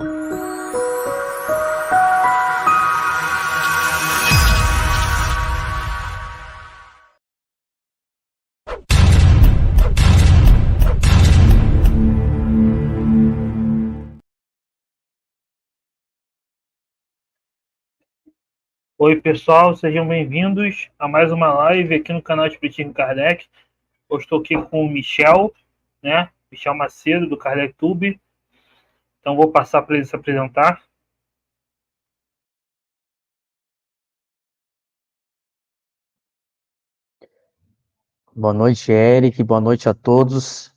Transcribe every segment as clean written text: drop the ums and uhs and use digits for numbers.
Oi, pessoal, sejam bem-vindos a mais uma live aqui no canal Espiritismo Kardec. Eu estou aqui com o Michel, né? Michel Macedo, do Kardec Tube. Então, vou passar para ele se apresentar. Boa noite, Eric. Boa noite a todos.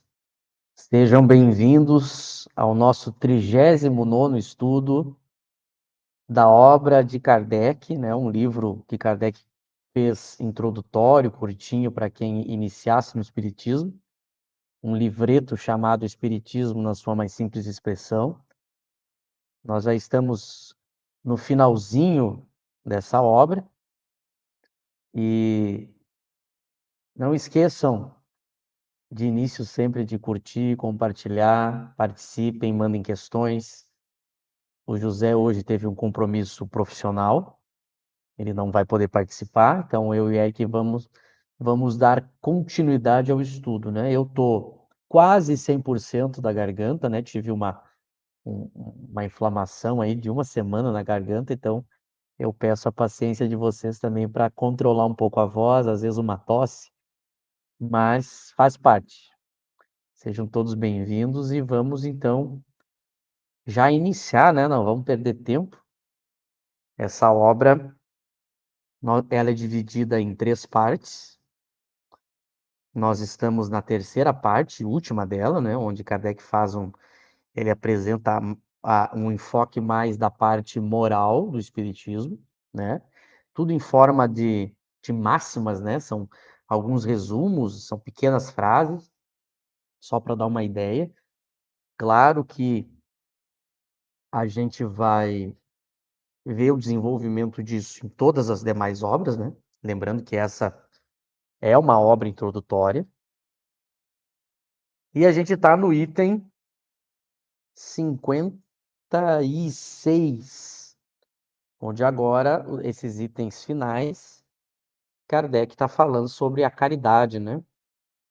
Sejam bem-vindos ao nosso 39º estudo da obra de Kardec, né? Um livro que Kardec fez introdutório, curtinho, para quem iniciasse no Espiritismo. Um livreto chamado Espiritismo na sua mais simples expressão. Nós já estamos no finalzinho dessa obra. E não esqueçam de início sempre de curtir, compartilhar, participem, mandem questões. O José hoje teve um compromisso profissional, ele não vai poder participar, então eu e Eric vamos dar continuidade ao estudo, né? Eu tô quase 100% da garganta, né? Tive uma inflamação aí de uma semana na garganta, então eu peço a paciência de vocês também para controlar um pouco a voz, às vezes uma tosse, mas faz parte. Sejam todos bem-vindos e vamos então já iniciar, né? Não vamos perder tempo. Essa obra, ela é dividida em 3 partes. Nós estamos na terceira parte, última dela, né? Onde Kardec ele apresenta um enfoque mais da parte moral do Espiritismo, né? Tudo em forma de máximas, né? São alguns resumos, são pequenas frases, só para dar uma ideia. Claro que a gente vai ver o desenvolvimento disso em todas as demais obras, né? Lembrando que essa é uma obra introdutória. E a gente está no item 56, onde agora esses itens finais, Kardec está falando sobre a caridade, né?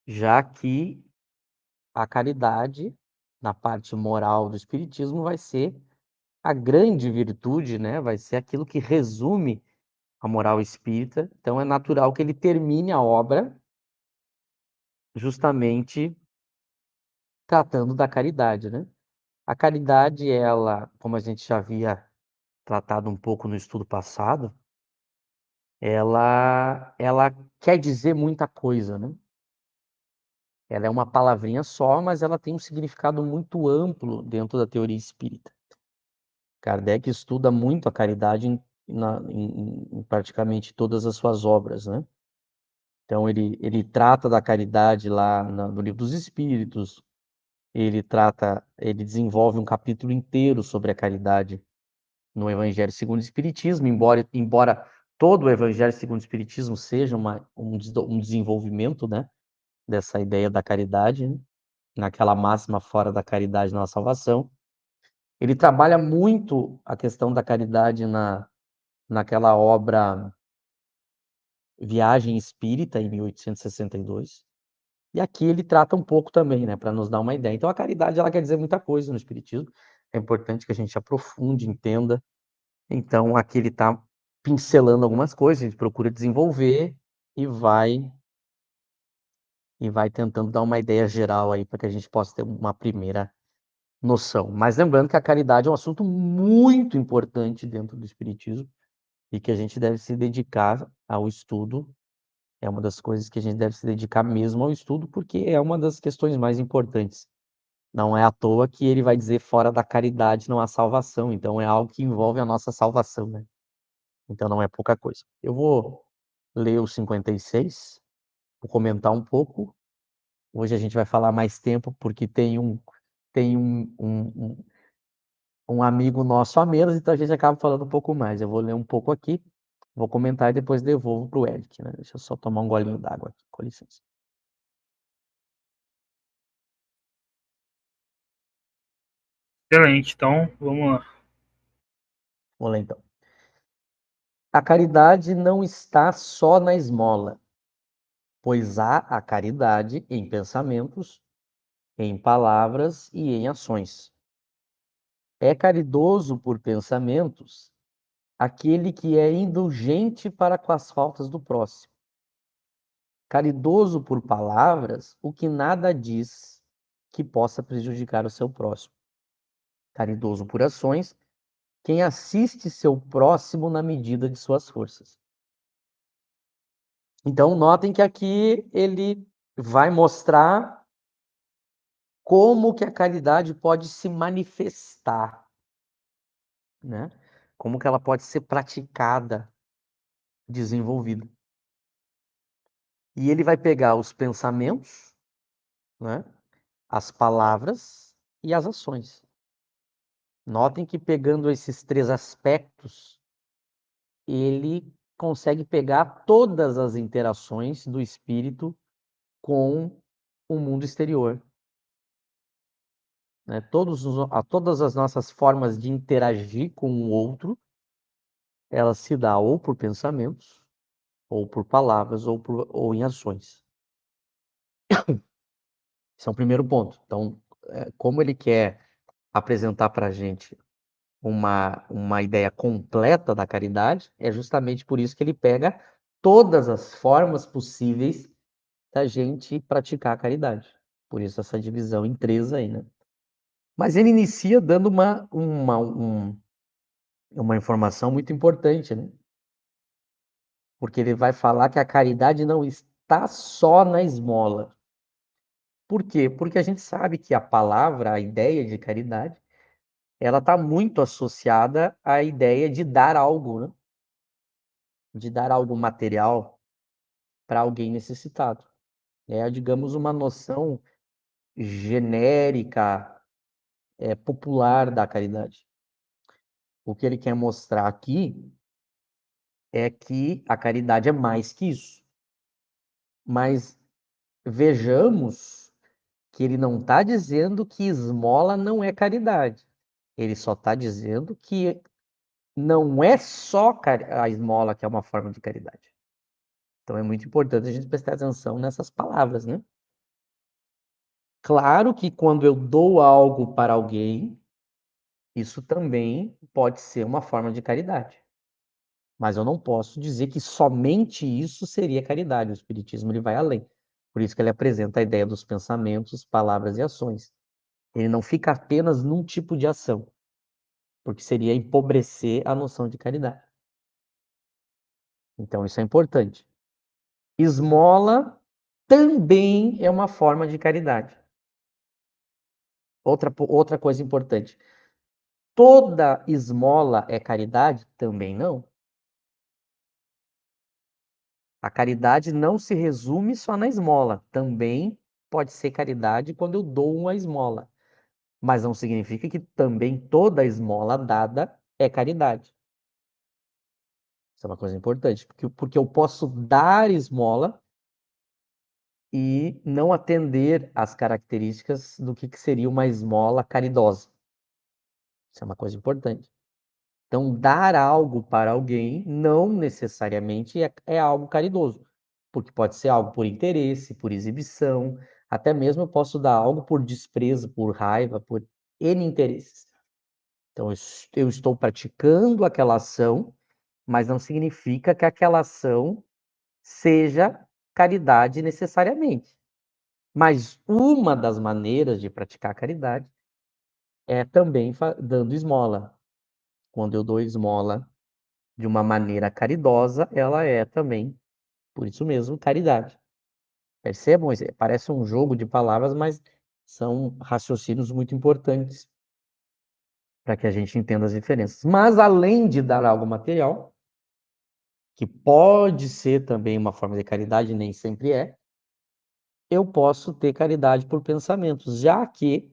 Já que a caridade, na parte moral do Espiritismo, vai ser a grande virtude, né? Vai ser aquilo que resume a moral espírita. Então é natural que ele termine a obra justamente tratando da caridade, né? A caridade, ela, como a gente já havia tratado um pouco no estudo passado, ela quer dizer muita coisa, né? Ela é uma palavrinha só, mas ela tem um significado muito amplo dentro da teoria espírita. Kardec estuda muito a caridade em praticamente todas as suas obras, né? Então, ele trata da caridade lá no Livro dos Espíritos, ele desenvolve um capítulo inteiro sobre a caridade no Evangelho segundo o Espiritismo, embora todo o Evangelho segundo o Espiritismo seja um desenvolvimento, né, dessa ideia da caridade, né, naquela máxima fora da caridade não há salvação. Ele trabalha muito a questão da caridade naquela obra Viagem Espírita, em 1862. E aqui ele trata um pouco também, né, para nos dar uma ideia. Então a caridade, ela quer dizer muita coisa no espiritismo. É importante que a gente aprofunde, entenda. Então aqui ele está pincelando algumas coisas, a gente procura desenvolver e vai tentando dar uma ideia geral aí para que a gente possa ter uma primeira noção. Mas lembrando que a caridade é um assunto muito importante dentro do espiritismo e que a gente deve se dedicar ao estudo. É uma das coisas que a gente deve se dedicar mesmo ao estudo, porque é uma das questões mais importantes. Não é à toa que ele vai dizer fora da caridade não há salvação. Então é algo que envolve a nossa salvação, né? Então não é pouca coisa. Eu vou ler o 56, vou comentar um pouco. Hoje a gente vai falar mais tempo porque tem um amigo nosso a menos, então a gente acaba falando um pouco mais. Eu vou ler um pouco aqui, vou comentar e depois devolvo para o Eric, né? Deixa eu só tomar um golinho d'água aqui, com licença. Excelente, então vamos lá. Vamos lá então. A caridade não está só na esmola, pois há a caridade em pensamentos, em palavras e em ações. É caridoso por pensamentos aquele que é indulgente para com as faltas do próximo. Caridoso por palavras, o que nada diz que possa prejudicar o seu próximo. Caridoso por ações, quem assiste seu próximo na medida de suas forças. Então, notem que aqui ele vai mostrar como que a caridade pode se manifestar, né? Como que ela pode ser praticada, desenvolvida. E ele vai pegar os pensamentos, né? As palavras e as ações. Notem que pegando esses três aspectos, ele consegue pegar todas as interações do espírito com o mundo exterior. Né? Todas as nossas formas de interagir com o outro, elas se dão ou por pensamentos, ou por palavras, ou em ações. Esse é o primeiro ponto. Então, como ele quer apresentar para a gente uma ideia completa da caridade, é justamente por isso que ele pega todas as formas possíveis da gente praticar a caridade. Por isso essa divisão em três aí, né? Mas ele inicia dando uma informação muito importante, né? Porque ele vai falar que a caridade não está só na esmola. Por quê? Porque a gente sabe que a palavra, a ideia de caridade, ela está muito associada à ideia de dar algo, né? De dar algo material para alguém necessitado. É, digamos, uma noção genérica, popular da caridade. O que ele quer mostrar aqui é que a caridade é mais que isso. Mas vejamos que ele não está dizendo que esmola não é caridade. Ele só está dizendo que não é só a esmola que é uma forma de caridade. Então é muito importante a gente prestar atenção nessas palavras, né? Claro que quando eu dou algo para alguém, isso também pode ser uma forma de caridade. Mas eu não posso dizer que somente isso seria caridade. O Espiritismo ele vai além. Por isso que ele apresenta a ideia dos pensamentos, palavras e ações. Ele não fica apenas num tipo de ação, porque seria empobrecer a noção de caridade. Então isso é importante. Esmola também é uma forma de caridade. Outra coisa importante. Toda esmola é caridade? Também não. A caridade não se resume só na esmola. Também pode ser caridade quando eu dou uma esmola. Mas não significa que também toda esmola dada é caridade. Isso é uma coisa importante, porque eu posso dar esmola e não atender às características do que seria uma esmola caridosa. Isso é uma coisa importante. Então, dar algo para alguém não necessariamente é algo caridoso, porque pode ser algo por interesse, por exibição, até mesmo eu posso dar algo por desprezo, por raiva, por N interesses. Então, eu estou praticando aquela ação, mas não significa que aquela ação seja caridade necessariamente. Mas uma das maneiras de praticar caridade é também dando esmola. Quando eu dou esmola de uma maneira caridosa, ela é também, por isso mesmo, caridade. Percebam? Parece um jogo de palavras, mas são raciocínios muito importantes para que a gente entenda as diferenças. Mas além de dar algo material, que pode ser também uma forma de caridade, nem sempre é, eu posso ter caridade por pensamentos, já que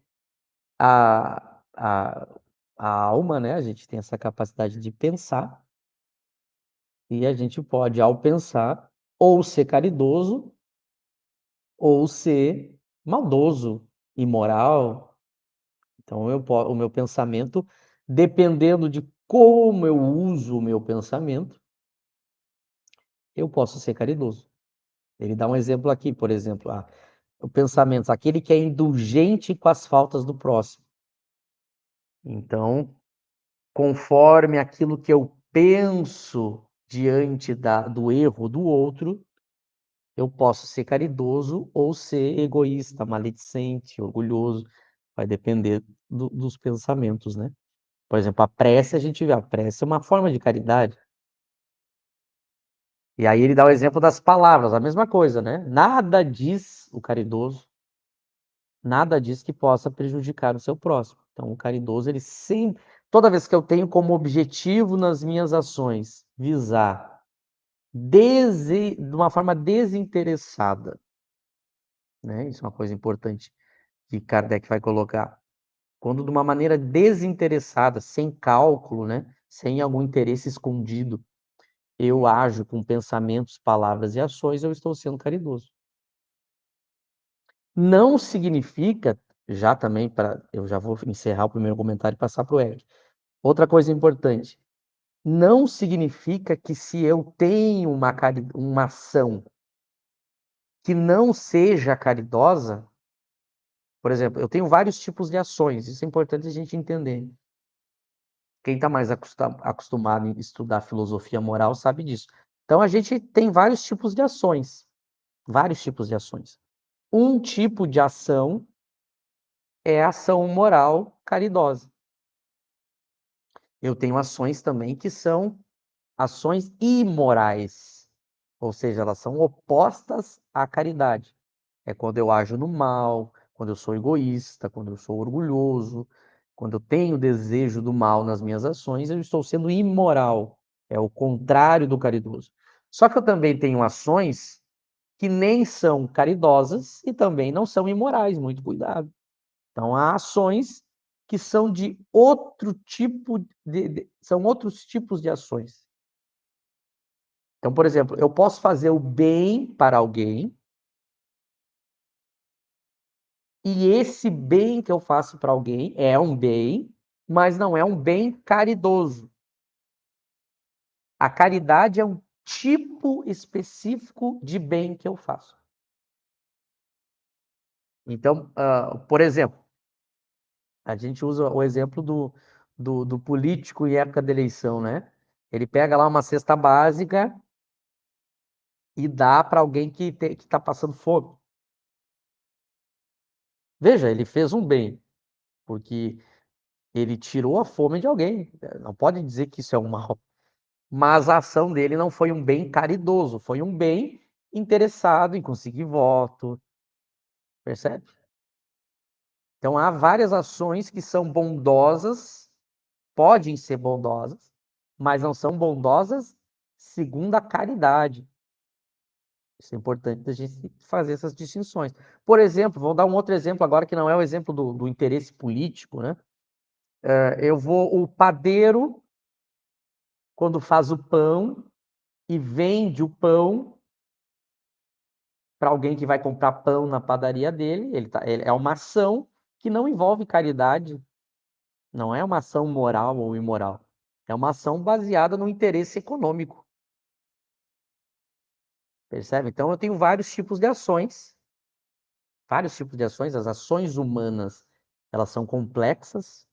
a, a, a alma, né, a gente tem essa capacidade de pensar, e a gente pode, ao pensar, ou ser caridoso, ou ser maldoso, imoral, Então, o meu pensamento, dependendo de como eu uso o meu pensamento, eu posso ser caridoso. Ele dá um exemplo aqui, por exemplo, o pensamento, aquele que é indulgente com as faltas do próximo. Então, conforme aquilo que eu penso diante do erro do outro, eu posso ser caridoso ou ser egoísta, maledicente, orgulhoso. Vai depender dos pensamentos, né? Por exemplo, a prece, a gente vê, a prece é uma forma de caridade. E aí ele dá o exemplo das palavras, a mesma coisa, né? Nada diz o caridoso, nada diz que possa prejudicar o seu próximo. Então, o caridoso, ele sempre, toda vez que eu tenho como objetivo nas minhas ações visar de uma forma desinteressada, né? Isso é uma coisa importante que Kardec vai colocar. Quando de uma maneira desinteressada, sem cálculo, né? Sem algum interesse escondido, eu ajo com pensamentos, palavras e ações, eu estou sendo caridoso. Não significa, já também, eu já vou encerrar o primeiro comentário e passar para o Eric. Outra coisa importante, não significa que se eu tenho uma ação que não seja caridosa, por exemplo, eu tenho vários tipos de ações, isso é importante a gente entender. Quem está mais acostumado em estudar filosofia moral sabe disso. Então, a gente tem vários tipos de ações. Vários tipos de ações. Um tipo de ação é a ação moral caridosa. Eu tenho ações também que são ações imorais, ou seja, elas são opostas à caridade. É quando eu ajo no mal, quando eu sou egoísta, quando eu sou orgulhoso, quando eu tenho desejo do mal nas minhas ações, eu estou sendo imoral. É o contrário do caridoso. Só que eu também tenho ações que nem são caridosas e também não são imorais, muito cuidado. Então, há ações que são de outro tipo são outros tipos de ações. Então, por exemplo, eu posso fazer o bem para alguém e esse bem que eu faço para alguém é um bem, mas não é um bem caridoso. A caridade é um tipo específico de bem que eu faço. Então, por exemplo, a gente usa o exemplo do político em época de eleição, né? Ele pega lá uma cesta básica e dá para alguém que está passando fome. Veja, ele fez um bem, porque ele tirou a fome de alguém. Não pode dizer que isso é um mal. Mas a ação dele não foi um bem caridoso, foi um bem interessado em conseguir voto, percebe? Então há várias ações que são bondosas, podem ser bondosas, mas não são bondosas segundo a caridade. Isso é importante a gente fazer essas distinções. Por exemplo, vou dar um outro exemplo agora que não é o exemplo do interesse político, né? O padeiro, quando faz o pão e vende o pão para alguém que vai comprar pão na padaria dele, é uma ação que não envolve caridade, não é uma ação moral ou imoral. É uma ação baseada no interesse econômico. Percebe? Então eu tenho vários tipos de ações, as ações humanas, elas são complexas.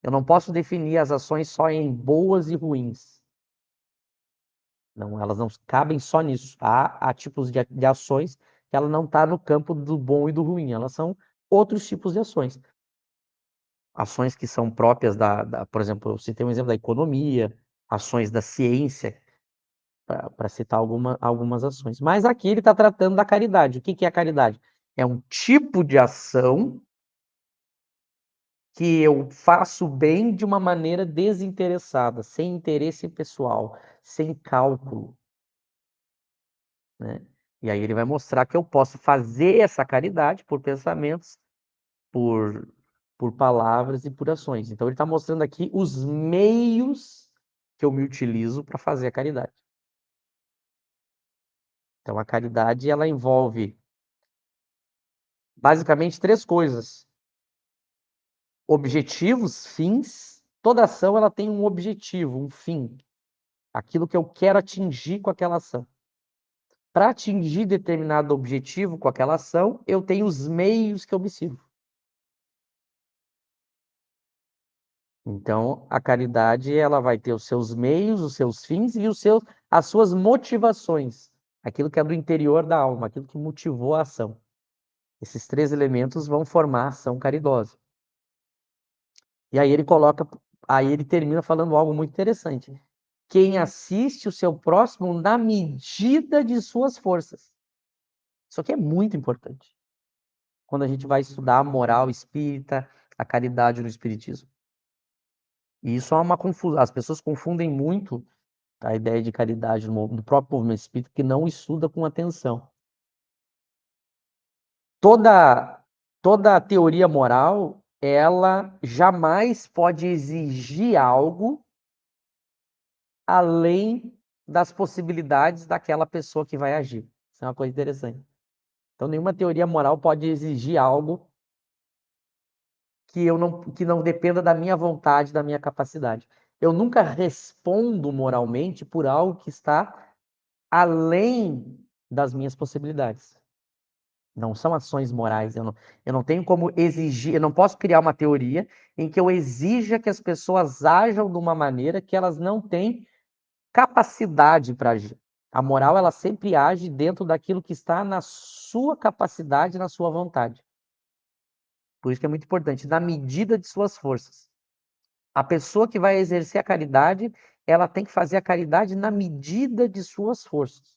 Eu não posso definir as ações só em boas e ruins. Não, elas não cabem só nisso. Há tipos de ações que ela não está no campo do bom e do ruim, elas são outros tipos de ações. Ações que são próprias por exemplo, eu citei um exemplo da economia, ações da ciência, para citar algumas ações. Mas aqui ele está tratando da caridade. O que é a caridade? É um tipo de ação que eu faço bem de uma maneira desinteressada, sem interesse pessoal, sem cálculo, né? E aí ele vai mostrar que eu posso fazer essa caridade por pensamentos, por, por palavras e por ações. Então ele está mostrando aqui os meios que eu me utilizo para fazer a caridade. Então a caridade ela envolve basicamente três coisas. objetivos, fins. Toda ação ela tem um objetivo, um fim. Aquilo que eu quero atingir com aquela ação. Para atingir determinado objetivo com aquela ação, eu tenho os meios que eu me sirvo. Então, a caridade ela vai ter os seus meios, os seus fins e as suas motivações. Aquilo que é do interior da alma, aquilo que motivou a ação. Esses três elementos vão formar a ação caridosa. E aí ele termina falando algo muito interessante. Quem assiste o seu próximo na medida de suas forças. Isso aqui é muito importante. Quando a gente vai estudar a moral espírita, a caridade no espiritismo. E isso é uma confusão. As pessoas confundem muito a ideia de caridade no próprio movimento espírita, que não estuda com atenção. Toda teoria moral, ela jamais pode exigir algo além das possibilidades daquela pessoa que vai agir. Isso é uma coisa interessante. Então, nenhuma teoria moral pode exigir algo que não dependa da minha vontade, da minha capacidade. Eu nunca respondo moralmente por algo que está além das minhas possibilidades. Não são ações morais. Eu não tenho como exigir, eu não posso criar uma teoria em que eu exija que as pessoas ajam de uma maneira que elas não têm capacidade para agir. A moral, ela sempre age dentro daquilo que está na sua capacidade, na sua vontade. Por isso que é muito importante, na medida de suas forças. A pessoa que vai exercer a caridade, ela tem que fazer a caridade na medida de suas forças.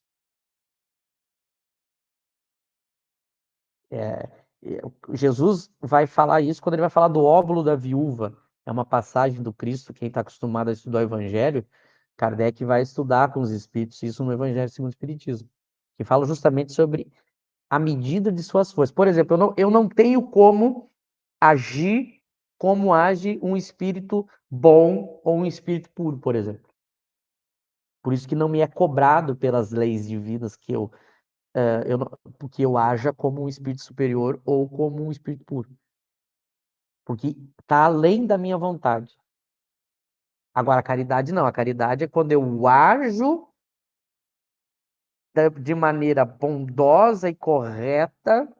Jesus vai falar isso quando ele vai falar do óbolo da viúva. É uma passagem do Cristo, quem está acostumado a estudar o Evangelho, Kardec vai estudar com os espíritos isso no Evangelho segundo o Espiritismo, que fala justamente sobre a medida de suas forças. Por exemplo, eu não tenho como agir como age um espírito bom ou um espírito puro, por exemplo. Por isso que não me é cobrado pelas leis divinas que eu haja como um espírito superior ou como um espírito puro. Porque está além da minha vontade. Agora, a caridade não. A caridade é quando eu ajo de maneira bondosa e correta,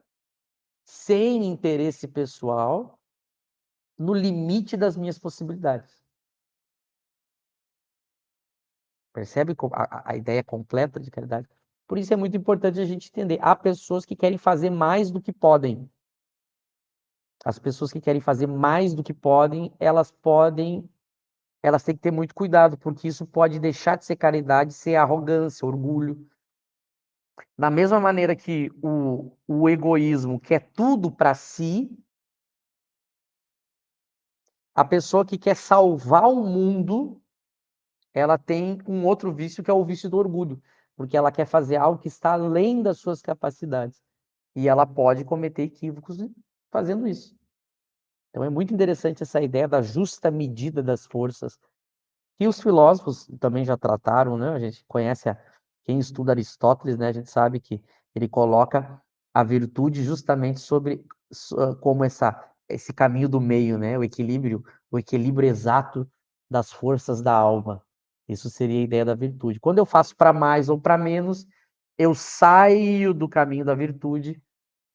sem interesse pessoal, no limite das minhas possibilidades. Percebe a ideia completa de caridade? Por isso é muito importante a gente entender. Há pessoas que querem fazer mais do que podem. As pessoas que querem fazer mais do que podem, elas têm que ter muito cuidado, porque isso pode deixar de ser caridade, ser arrogância, orgulho. Da mesma maneira que o egoísmo quer tudo para si, a pessoa que quer salvar o mundo, ela tem um outro vício que é o vício do orgulho, porque ela quer fazer algo que está além das suas capacidades. E ela pode cometer equívocos fazendo isso. Então é muito interessante essa ideia da justa medida das forças, que os filósofos também já trataram, né? A gente conhece, quem estuda Aristóteles, né? A gente sabe que ele coloca a virtude justamente sobre como esse caminho do meio, né? O equilíbrio exato das forças da alma. Isso seria a ideia da virtude. Quando eu faço para mais ou para menos, eu saio do caminho da virtude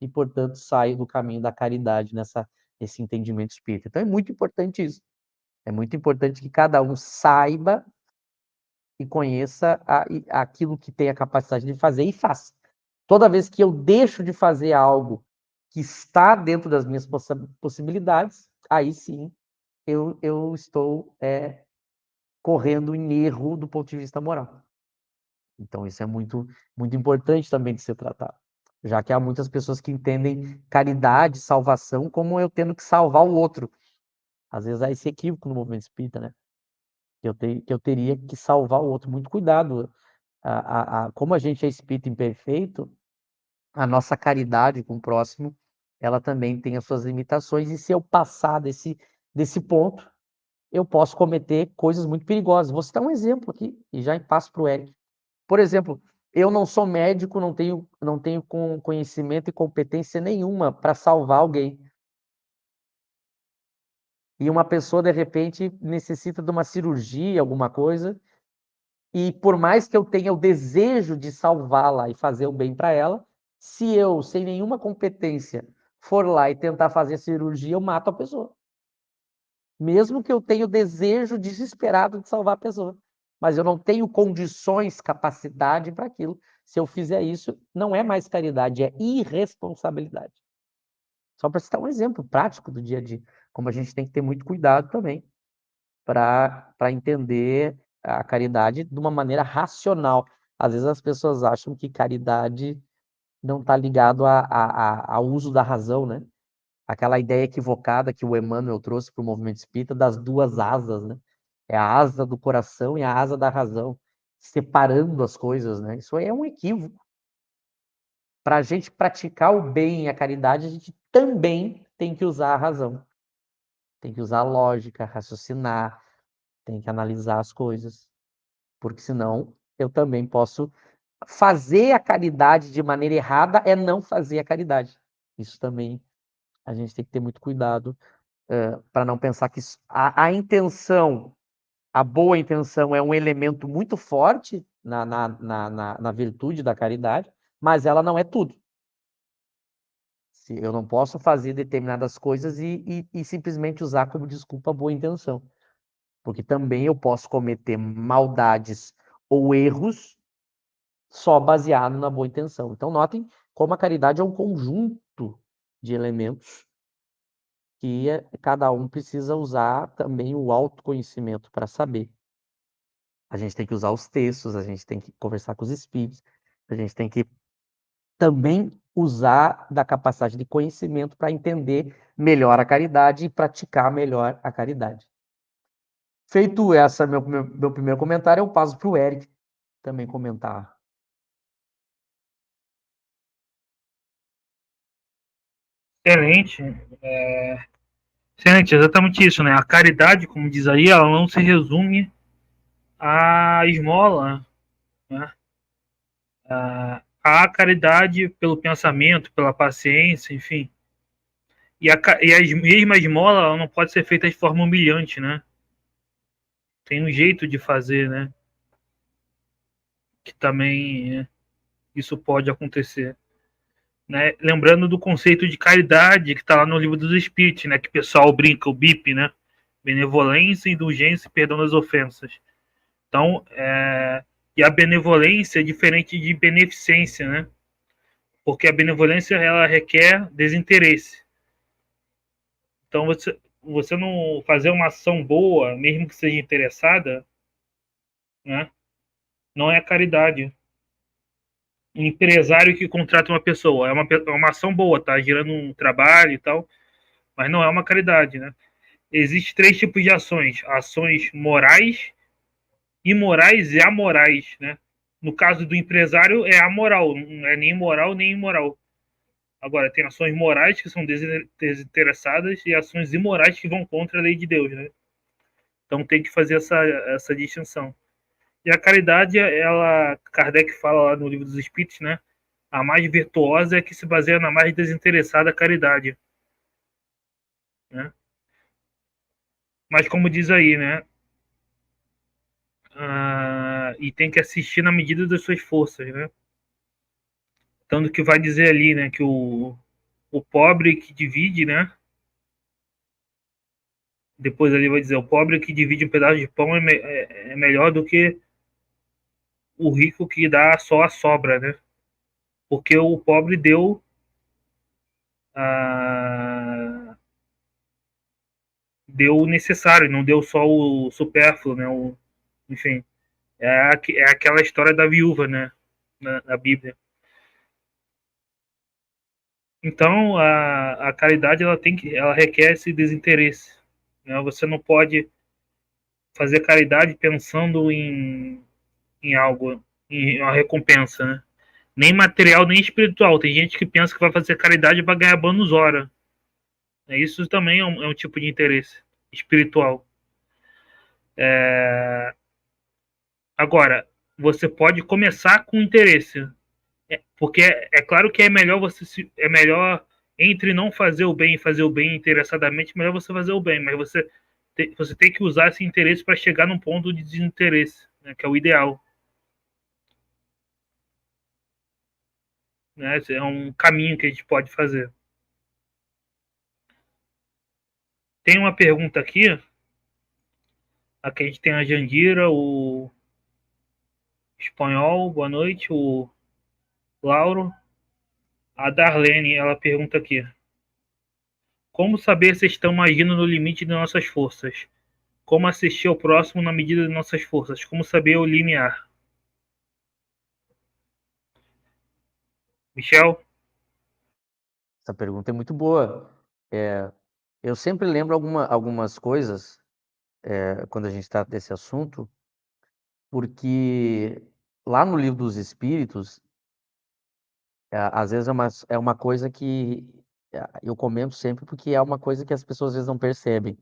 e, portanto, saio do caminho da caridade nesse entendimento espírita. Então é muito importante isso. É muito importante que cada um saiba e conheça aquilo que tem a capacidade de fazer e faça. Toda vez que eu deixo de fazer algo que está dentro das minhas possibilidades, aí sim eu estou correndo em erro do ponto de vista moral. Então isso é muito, muito importante também de ser tratado. Já que há muitas pessoas que entendem caridade, salvação, como eu tendo que salvar o outro. Às vezes há esse equívoco no movimento espírita, né? Que eu teria que salvar o outro. Muito cuidado. Como a gente é espírito imperfeito, a nossa caridade com o próximo, ela também tem as suas limitações. E se eu passar desse ponto, eu posso cometer coisas muito perigosas. Vou citar um exemplo aqui e já passo para o Eric. Por exemplo, eu não sou médico, não tenho conhecimento e competência nenhuma para salvar alguém. e uma pessoa, de repente, necessita de uma cirurgia, alguma coisa, e por mais que eu tenha o desejo de salvá-la e fazer o bem para ela, se eu, sem nenhuma competência, for lá e tentar fazer a cirurgia, eu mato a pessoa. Mesmo que eu tenha o desejo desesperado de salvar a pessoa. Mas eu não tenho condições, capacidade para aquilo. Se eu fizer isso, não é mais caridade, é irresponsabilidade. Só para citar um exemplo prático do dia a dia, como a gente tem que ter muito cuidado também para entender a caridade de uma maneira racional. Às vezes as pessoas acham que caridade não está ligado ao uso da razão, né? Aquela ideia equivocada que o Emmanuel trouxe para o movimento espírita das duas asas, né? É a asa do coração e a asa da razão, separando as coisas, né? Isso aí é um equívoco. Para a gente praticar o bem e a caridade, a gente também tem que usar a razão. Tem que usar a lógica, raciocinar, tem que analisar as coisas. Porque senão eu também posso fazer a caridade de maneira errada é não fazer a caridade. Isso também a gente tem que ter muito cuidado para não pensar que a intenção, a boa intenção é um elemento muito forte na virtude da caridade, mas ela não é tudo. Eu não posso fazer determinadas coisas e simplesmente usar como desculpa a boa intenção. Porque também eu posso cometer maldades ou erros só baseado na boa intenção. Então, notem como a caridade é um conjunto de elementos que cada um precisa usar também o autoconhecimento para saber. A gente tem que usar os textos, a gente tem que conversar com os espíritos, a gente tem que também usar da capacidade de conhecimento para entender melhor a caridade e praticar melhor a caridade. Feito essa meu primeiro comentário, eu passo para o Eric também comentar. Excelente. Excelente, exatamente isso, né? A caridade, como diz aí, ela não se resume à esmola, né? A caridade pelo pensamento, pela paciência, enfim. E a mesma esmola ela não pode ser feita de forma humilhante, né? Tem um jeito de fazer, né? Que também isso pode acontecer. Né? Lembrando do conceito de caridade que está lá no Livro dos Espíritos, né? Que o pessoal brinca, o BIP, né? Benevolência, indulgência e perdão das ofensas. Então, e a benevolência é diferente de beneficência, né? Porque a benevolência ela requer desinteresse. Então, você não fazer uma ação boa, mesmo que seja interessada, né? Não é caridade. Um empresário que contrata uma pessoa é uma ação boa, tá? Gerando um trabalho e tal, mas não é uma caridade, né? Existem três tipos de ações: ações morais, imorais e amorais, né? No caso do empresário, é amoral, não é nem moral nem imoral. Agora, tem ações morais que são desinteressadas e ações imorais que vão contra a lei de Deus, né? Então tem que fazer essa distinção. E a caridade, ela, Kardec fala lá no Livro dos Espíritos, né? A mais virtuosa é a que se baseia na mais desinteressada caridade, né? Mas como diz aí, né? E tem que assistir na medida das suas forças, né? Tanto que vai dizer ali, né? Que o pobre que divide, né? Depois ali vai dizer, o pobre que divide um pedaço de pão é melhor do que o rico que dá só a sobra, né? Porque o pobre deu o necessário, não deu só o supérfluo, né? Enfim, é aquela história da viúva, né? Na Bíblia. Então, a caridade ela requer esse desinteresse. Né? Você não pode fazer caridade pensando em algo, em uma recompensa, né? Nem material, nem espiritual. Tem gente que pensa que vai fazer caridade para ganhar bônus hora. Isso também é um tipo de interesse espiritual. Agora, você pode começar com interesse. Porque é claro que é melhor entre não fazer o bem e fazer o bem interessadamente, melhor você fazer o bem, mas você tem que usar esse interesse para chegar num ponto de desinteresse, né, que é o ideal. Né? Esse é um caminho que a gente pode fazer. Tem uma pergunta aqui. Aqui a gente tem a Jandira, o Espanhol, boa noite, o Lauro. A Darlene, ela pergunta aqui. Como saber se estamos agindo no limite de nossas forças? Como assistir ao próximo na medida de nossas forças? Como saber o limiar? Michel? Essa pergunta é muito boa. Eu sempre lembro algumas coisas quando a gente trata desse assunto, porque lá no Livro dos Espíritos, às vezes é uma coisa que eu comento sempre, porque é uma coisa que as pessoas às vezes não percebem.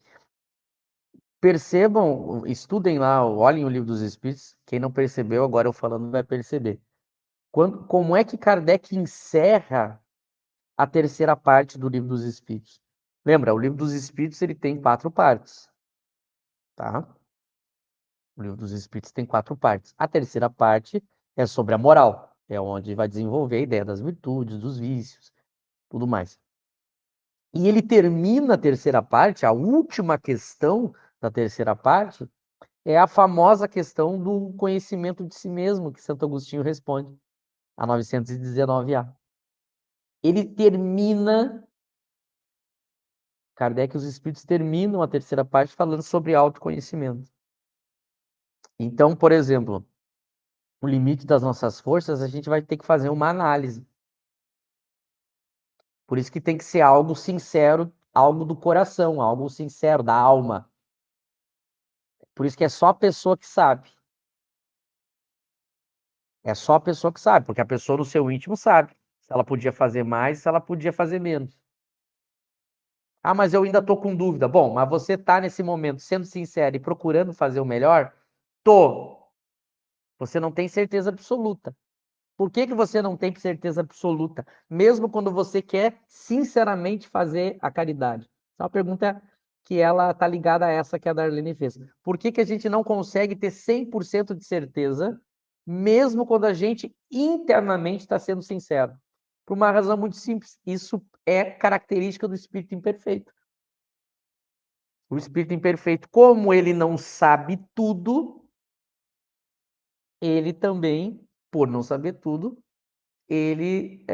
Percebam, estudem lá, olhem o Livro dos Espíritos. Quem não percebeu, agora eu falando vai perceber. Como é que Kardec encerra a terceira parte do Livro dos Espíritos? Lembra, o Livro dos Espíritos ele tem 4 partes, tá? O Livro dos Espíritos tem 4 partes. A terceira parte é sobre a moral, é onde vai desenvolver a ideia das virtudes, dos vícios, tudo mais. E ele termina a terceira parte, a última questão da terceira parte, é a famosa questão do conhecimento de si mesmo, que Santo Agostinho responde, a 919A. Ele termina, Kardec e os Espíritos terminam a terceira parte falando sobre autoconhecimento. Então, por exemplo, o limite das nossas forças, a gente vai ter que fazer uma análise. Por isso que tem que ser algo sincero, algo do coração, algo sincero, da alma. Por isso que é só a pessoa que sabe. É só a pessoa que sabe, porque a pessoa no seu íntimo sabe se ela podia fazer mais, se ela podia fazer menos. Ah, mas eu ainda estou com dúvida. Bom, mas você está nesse momento sendo sincero e procurando fazer o melhor? Tô. Você não tem certeza absoluta. Por que você não tem certeza absoluta, mesmo quando você quer sinceramente fazer a caridade? É uma pergunta que ela está ligada a essa que a Darlene fez. Por que a gente não consegue ter 100% de certeza, mesmo quando a gente internamente está sendo sincero? Por uma razão muito simples. Isso é característica do espírito imperfeito. O espírito imperfeito, como ele não sabe tudo, ele também, por não saber tudo, ele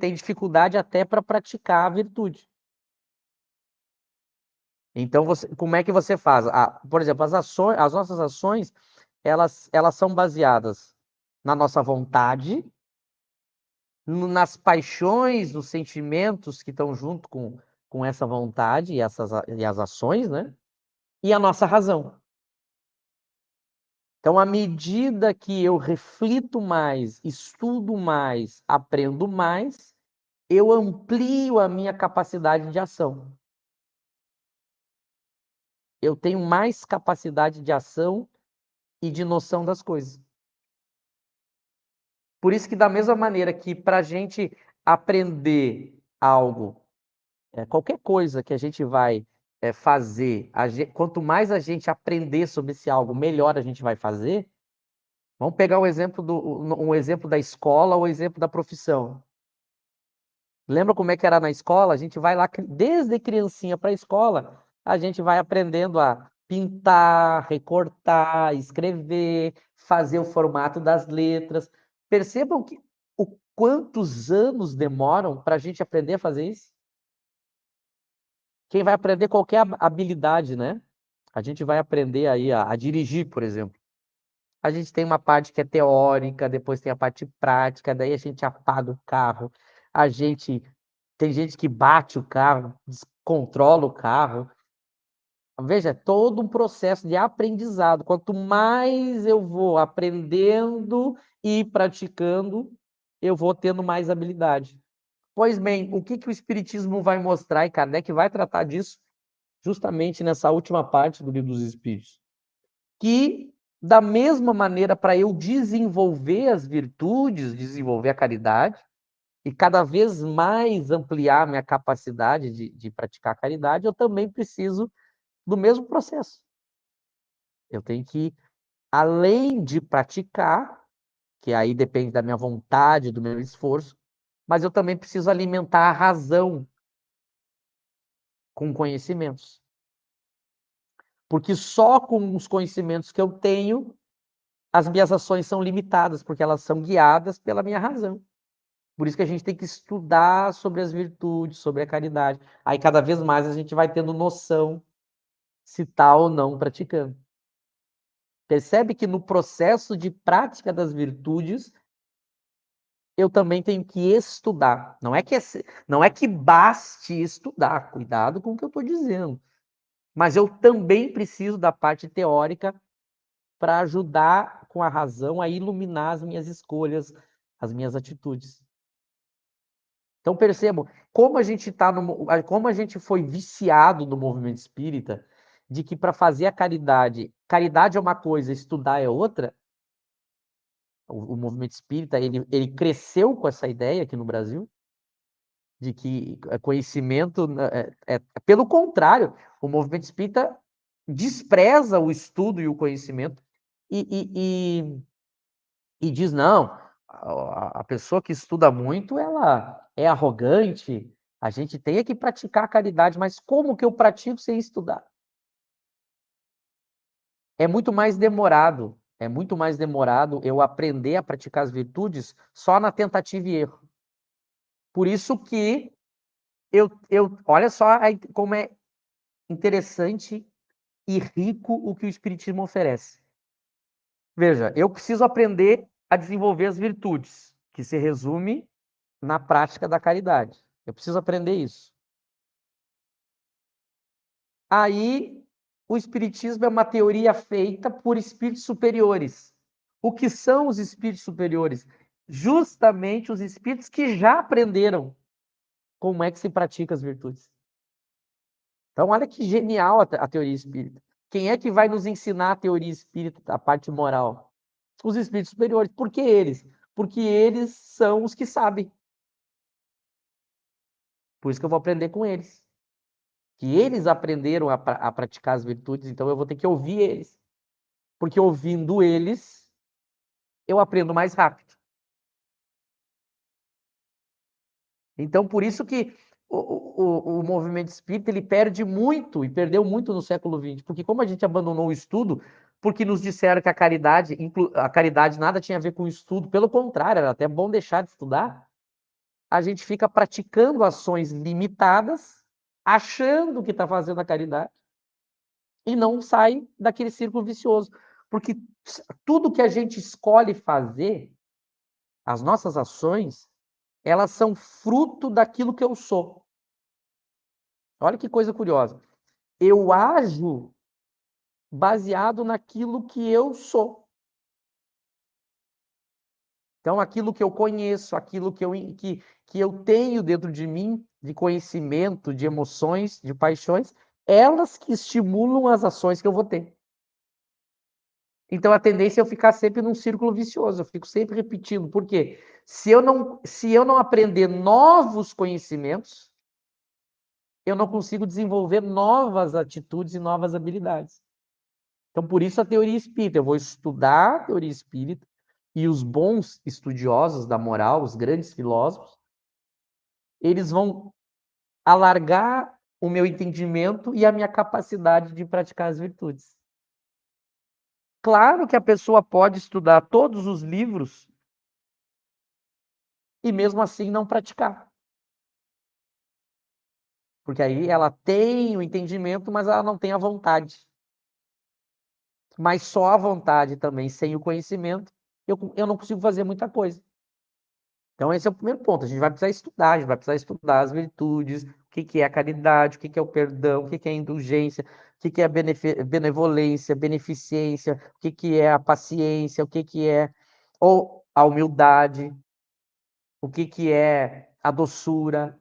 tem dificuldade até para praticar a virtude. Então, como é que você faz? Por exemplo, as nossas ações, elas são baseadas na nossa vontade, nas paixões, nos sentimentos que estão junto com essa vontade e as ações, né? E a nossa razão. Então, à medida que eu reflito mais, estudo mais, aprendo mais, eu amplio a minha capacidade de ação. Eu tenho mais capacidade de ação e de noção das coisas. Por isso que, da mesma maneira que para a gente aprender algo, qualquer coisa que a gente vai fazer, quanto mais a gente aprender sobre esse algo, melhor a gente vai fazer. Vamos pegar um exemplo da escola ou exemplo da profissão. Lembra como é que era na escola? A gente vai lá, desde criancinha para a escola, a gente vai aprendendo a pintar, recortar, escrever, fazer o formato das letras. Percebam o quantos anos demoram para a gente aprender a fazer isso? Quem vai aprender qualquer habilidade, né? A gente vai aprender aí a dirigir, por exemplo. A gente tem uma parte que é teórica, depois tem a parte prática, daí a gente apaga o carro, a gente tem gente que bate o carro, descontrola o carro. Veja, é todo um processo de aprendizado. Quanto mais eu vou aprendendo e praticando, eu vou tendo mais habilidade. Pois bem, o que o Espiritismo vai mostrar, e Kardec vai tratar disso justamente nessa última parte do Livro dos Espíritos? Que, da mesma maneira, para eu desenvolver as virtudes, desenvolver a caridade, e cada vez mais ampliar minha capacidade de praticar caridade, eu também preciso do mesmo processo. Eu tenho que, além de praticar, que aí depende da minha vontade, do meu esforço, mas eu também preciso alimentar a razão com conhecimentos. Porque só com os conhecimentos que eu tenho, as minhas ações são limitadas, porque elas são guiadas pela minha razão. Por isso que a gente tem que estudar sobre as virtudes, sobre a caridade. Aí cada vez mais a gente vai tendo noção se está ou não praticando. Percebe que no processo de prática das virtudes, eu também tenho que estudar. Não é que baste estudar, cuidado com o que eu estou dizendo. Mas eu também preciso da parte teórica para ajudar com a razão a iluminar as minhas escolhas, as minhas atitudes. Então percebam como a gente como a gente foi viciado no movimento espírita, de que para fazer a caridade é uma coisa, estudar é outra. O movimento espírita ele cresceu com essa ideia aqui no Brasil, de que conhecimento pelo contrário, o movimento espírita despreza o estudo e o conhecimento e diz, não, a pessoa que estuda muito, ela é arrogante, a gente tem que praticar a caridade, mas como que eu pratico sem estudar? É muito mais demorado eu aprender a praticar as virtudes só na tentativa e erro. Por isso que olha só como é interessante e rico o que o Espiritismo oferece. Veja, eu preciso aprender a desenvolver as virtudes, que se resume na prática da caridade. Eu preciso aprender isso. Aí, o Espiritismo é uma teoria feita por espíritos superiores. O que são os espíritos superiores? Justamente os espíritos que já aprenderam como é que se pratica as virtudes. Então, olha que genial a teoria espírita. Quem é que vai nos ensinar a teoria espírita, a parte moral? Os espíritos superiores. Por que eles? Porque eles são os que sabem. Por isso que eu vou aprender com eles. Que eles aprenderam a praticar as virtudes, então eu vou ter que ouvir eles. Porque ouvindo eles, eu aprendo mais rápido. Então, por isso que o movimento espírita ele perde muito, e perdeu muito no século XX, porque como a gente abandonou o estudo, porque nos disseram que a caridade nada tinha a ver com o estudo, pelo contrário, era até bom deixar de estudar, a gente fica praticando ações limitadas, achando que está fazendo a caridade, e não sai daquele círculo vicioso. Porque tudo que a gente escolhe fazer, as nossas ações, elas são fruto daquilo que eu sou. Olha que coisa curiosa. Eu ajo baseado naquilo que eu sou. Então, aquilo que eu conheço, aquilo que eu tenho dentro de mim, de conhecimento, de emoções, de paixões, elas que estimulam as ações que eu vou ter. Então, a tendência é eu ficar sempre num círculo vicioso, eu fico sempre repetindo. Por quê? Se eu não aprender novos conhecimentos, eu não consigo desenvolver novas atitudes e novas habilidades. Então, por isso a teoria espírita. Eu vou estudar a teoria espírita e os bons estudiosos da moral, os grandes filósofos, eles vão alargar o meu entendimento e a minha capacidade de praticar as virtudes. Claro que a pessoa pode estudar todos os livros e mesmo assim não praticar. Porque aí ela tem o entendimento, mas ela não tem a vontade. Mas só a vontade também, sem o conhecimento, eu não consigo fazer muita coisa. Então, esse é o primeiro ponto. A gente vai precisar estudar, a gente vai precisar estudar as virtudes, o que é a caridade, o que é o perdão, o que é a indulgência, o que é a benevolência, beneficência, o que é a paciência, o que é ou a humildade, o que é a doçura.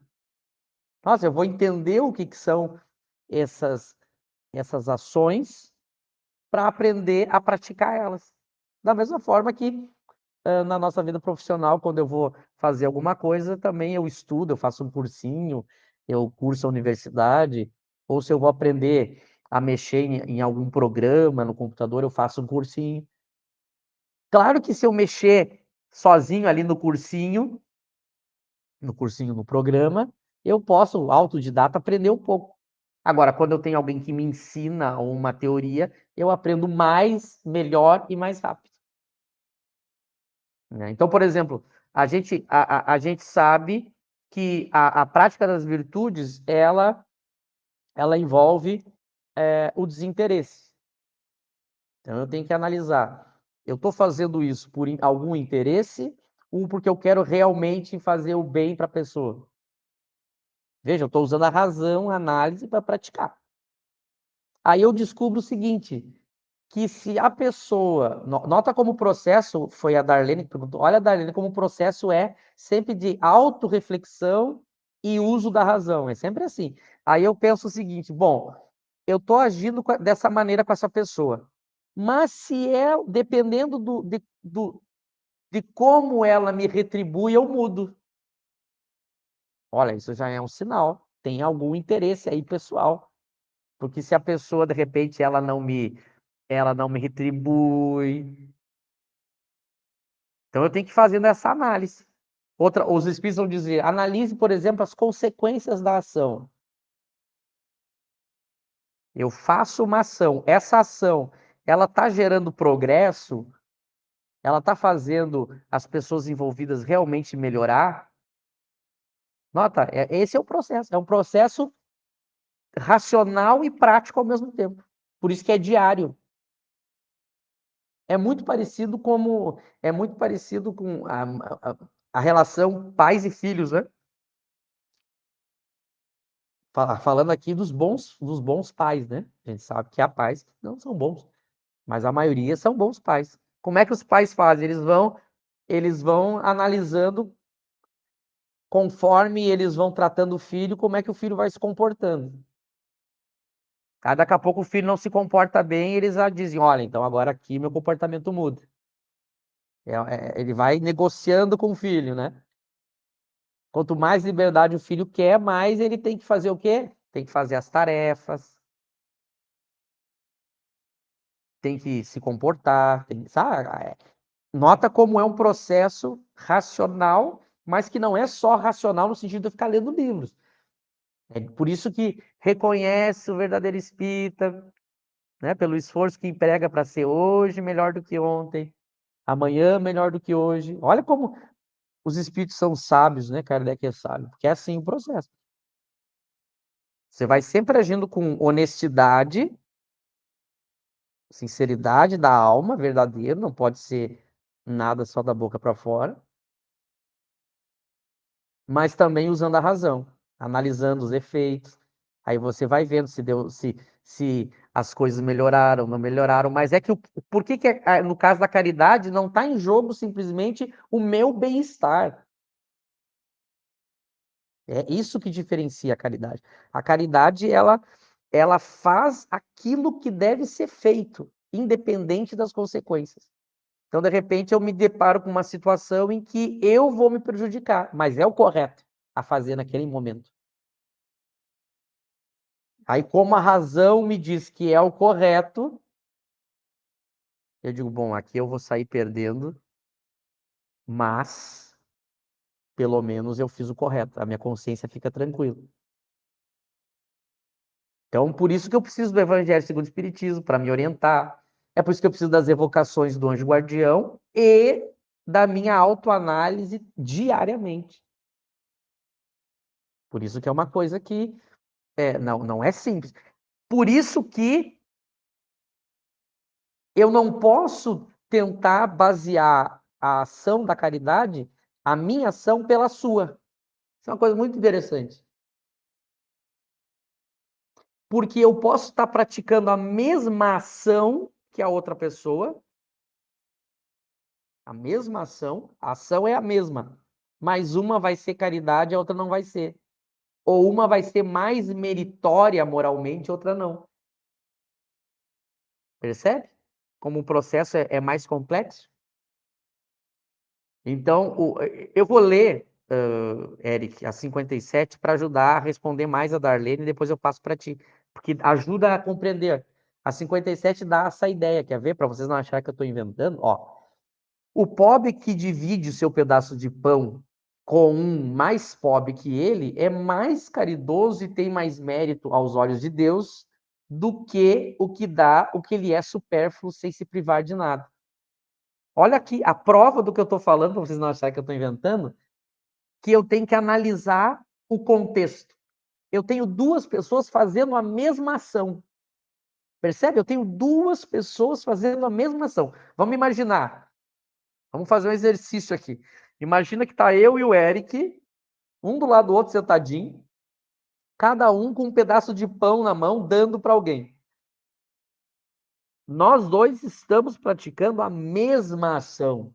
Nossa, eu vou entender o que são essas ações para aprender a praticar elas. Da mesma forma que na nossa vida profissional, quando eu vou fazer alguma coisa, também eu estudo, eu faço um cursinho, eu curso a universidade, ou se eu vou aprender a mexer em algum programa no computador, eu faço um cursinho. Claro que se eu mexer sozinho ali no programa, eu posso, autodidata, aprender um pouco. Agora, quando eu tenho alguém que me ensina uma teoria, eu aprendo mais, melhor e mais rápido. Né? Então, por exemplo, a gente sabe que a prática das virtudes, ela envolve o desinteresse. Então, eu tenho que analisar. Eu estou fazendo isso por algum interesse ou porque eu quero realmente fazer o bem para a pessoa? Veja, eu estou usando a razão, a análise para praticar. Aí eu descubro o seguinte, que se a pessoa... Nota como o processo, foi a Darlene que perguntou, olha, Darlene, como o processo é sempre de autorreflexão e uso da razão, é sempre assim. Aí eu penso o seguinte, bom, eu estou agindo dessa maneira com essa pessoa, mas se dependendo de como ela me retribui, eu mudo. Olha, isso já é um sinal, tem algum interesse aí pessoal. Porque se a pessoa, de repente, ela não me retribui. Então eu tenho que ir fazendo essa análise. Os espíritos vão dizer, analise, por exemplo, as consequências da ação. Eu faço uma ação, essa ação, ela está gerando progresso, ela está fazendo as pessoas envolvidas realmente melhorar. Nota, esse é um processo racional e prático ao mesmo tempo. Por isso que é diário. É muito parecido com a relação pais e filhos, né? Falando aqui dos bons pais, né? A gente sabe que há pais que não são bons, mas a maioria são bons pais. Como é que os pais fazem? Eles vão analisando conforme eles vão tratando o filho, como é que o filho vai se comportando. Aí daqui a pouco o filho não se comporta bem, eles já dizem, olha, então agora aqui meu comportamento muda. Ele vai negociando com o filho, né? Quanto mais liberdade o filho quer, mais ele tem que fazer o quê? Tem que fazer as tarefas, tem que se comportar, sabe? Nota como é um processo racional, mas que não é só racional no sentido de eu ficar lendo livros. É por isso que reconhece o verdadeiro espírita, né? Pelo esforço que emprega para ser hoje melhor do que ontem, amanhã melhor do que hoje. Olha como os espíritos são sábios, né? Kardec é sábio, porque é assim o processo. Você vai sempre agindo com honestidade, sinceridade da alma, verdadeiro, não pode ser nada só da boca para fora, mas também usando a razão, analisando os efeitos. Aí você vai vendo se as coisas melhoraram, não melhoraram, mas é que por que no caso da caridade não está em jogo simplesmente o meu bem-estar? É isso que diferencia a caridade. A caridade, ela faz aquilo que deve ser feito, independente das consequências. Então, de repente, eu me deparo com uma situação em que eu vou me prejudicar, mas é o correto a fazer naquele momento. Aí, como a razão me diz que é o correto, eu digo, bom, aqui eu vou sair perdendo, mas pelo menos eu fiz o correto, a minha consciência fica tranquila. Então, por isso que eu preciso do Evangelho segundo o Espiritismo, para me orientar. É por isso que eu preciso das evocações do anjo guardião e da minha autoanálise diariamente. Por isso que é uma coisa que não é simples. Por isso que eu não posso tentar basear a ação da caridade, a minha ação, pela sua. Isso é uma coisa muito interessante. Porque eu posso estar praticando a mesma ação que a outra pessoa, a mesma ação, a ação é a mesma, mas uma vai ser caridade, a outra não vai ser. Ou uma vai ser mais meritória moralmente, outra não. Percebe? Como o processo é mais complexo? Então, eu vou ler, Eric, a 57 para ajudar a responder mais a Darlene e depois eu passo para ti, porque ajuda a compreender. A 57 dá essa ideia, quer ver? Para vocês não acharem que eu estou inventando. Ó, o pobre que divide o seu pedaço de pão com um mais pobre que ele é mais caridoso e tem mais mérito aos olhos de Deus do que o que dá o que lhe é supérfluo sem se privar de nada. Olha aqui, a prova do que eu estou falando, para vocês não acharem que eu estou inventando, que eu tenho que analisar o contexto. Eu tenho duas pessoas fazendo a mesma ação. Percebe? Eu tenho duas pessoas fazendo a mesma ação. Vamos imaginar. Vamos fazer um exercício aqui. Imagina que está eu e o Eric, um do lado do outro sentadinho, cada um com um pedaço de pão na mão, dando para alguém. Nós dois estamos praticando a mesma ação.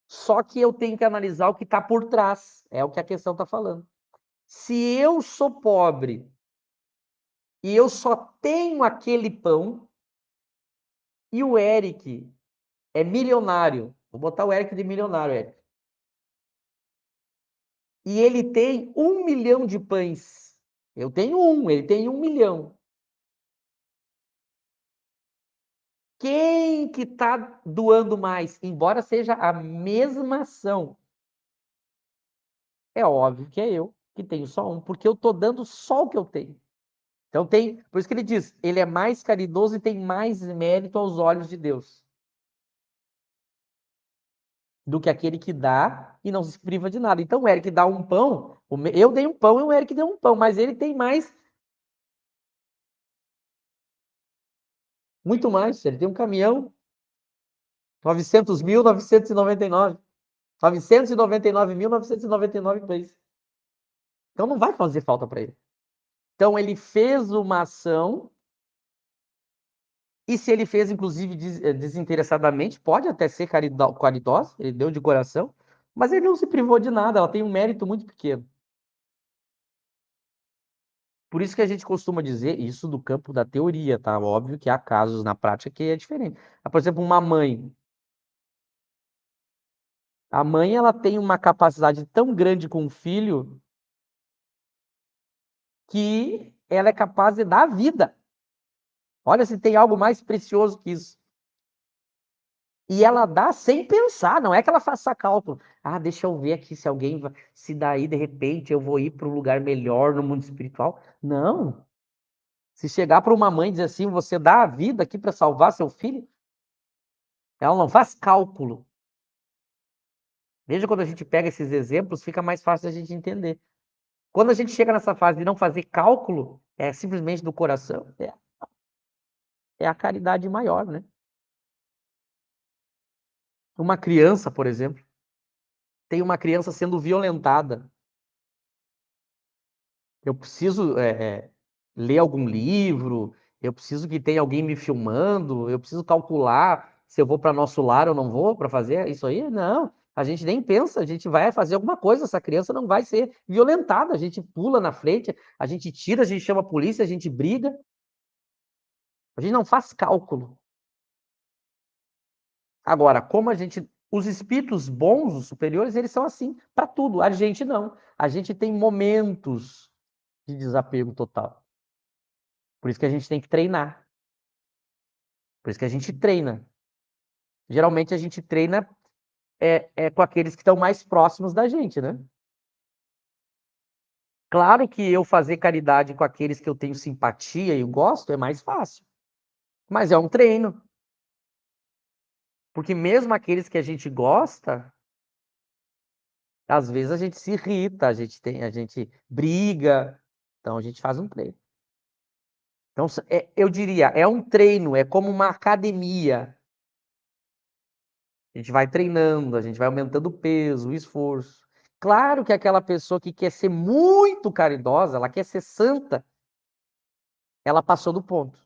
Só que eu tenho que analisar o que está por trás. É o que a questão está falando. Se eu sou pobre e eu só tenho aquele pão, e o Eric é milionário, vou botar o Eric de milionário, Eric, e ele tem 1 milhão de pães. Eu tenho um, ele tem 1 milhão. Quem que está doando mais? Embora seja a mesma ação. É óbvio que é eu, que tenho só um, porque eu estou dando só o que eu tenho. Então tem, por isso que ele diz, ele é mais caridoso e tem mais mérito aos olhos de Deus do que aquele que dá e não se priva de nada. Então o Eric dá um pão, eu dei um pão e o Eric deu um pão, mas ele tem mais, muito mais. Ele tem um caminhão, 900.999, 999.999 pães. Então não vai fazer falta para ele. Então ele fez uma ação, e se ele fez, inclusive, desinteressadamente, pode até ser caridoso, ele deu de coração, mas ele não se privou de nada, ela tem um mérito muito pequeno. Por isso que a gente costuma dizer isso do campo da teoria, tá? Óbvio que há casos na prática que é diferente. Por exemplo, uma mãe. A mãe, ela tem uma capacidade tão grande com o filho que ela é capaz de dar a vida. Olha se tem algo mais precioso que isso. E ela dá sem pensar, não é que ela faça cálculo. Ah, deixa eu ver aqui se alguém vai, se daí de repente eu vou ir para um lugar melhor no mundo espiritual. Não. Se chegar para uma mãe e dizer assim, você dá a vida aqui para salvar seu filho, ela não faz cálculo. Veja, quando a gente pega esses exemplos, fica mais fácil a gente entender. Quando a gente chega nessa fase de não fazer cálculo, é simplesmente do coração, é a caridade maior, né? Uma criança, por exemplo, tem uma criança sendo violentada. Eu preciso ler algum livro, eu preciso que tenha alguém me filmando, eu preciso calcular se eu vou para nosso lar ou não vou para fazer isso aí. Não, a gente nem pensa, a gente vai fazer alguma coisa, essa criança não vai ser violentada, a gente pula na frente, a gente tira, a gente chama a polícia, a gente briga, a gente não faz cálculo. Agora, como a gente, os espíritos bons, os superiores, eles são assim para tudo, a gente não. A gente tem momentos de desapego total. Por isso que a gente tem que treinar. Por isso que a gente treina. Geralmente a gente treina com aqueles que estão mais próximos da gente, né? Claro que eu fazer caridade com aqueles que eu tenho simpatia e gosto é mais fácil. Mas é um treino. Porque mesmo aqueles que a gente gosta, às vezes a gente se irrita, a gente briga. Então a gente faz um treino. Então, eu diria, é um treino, é como uma academia. A gente vai treinando, a gente vai aumentando o peso, o esforço. Claro que aquela pessoa que quer ser muito caridosa, ela quer ser santa, ela passou do ponto.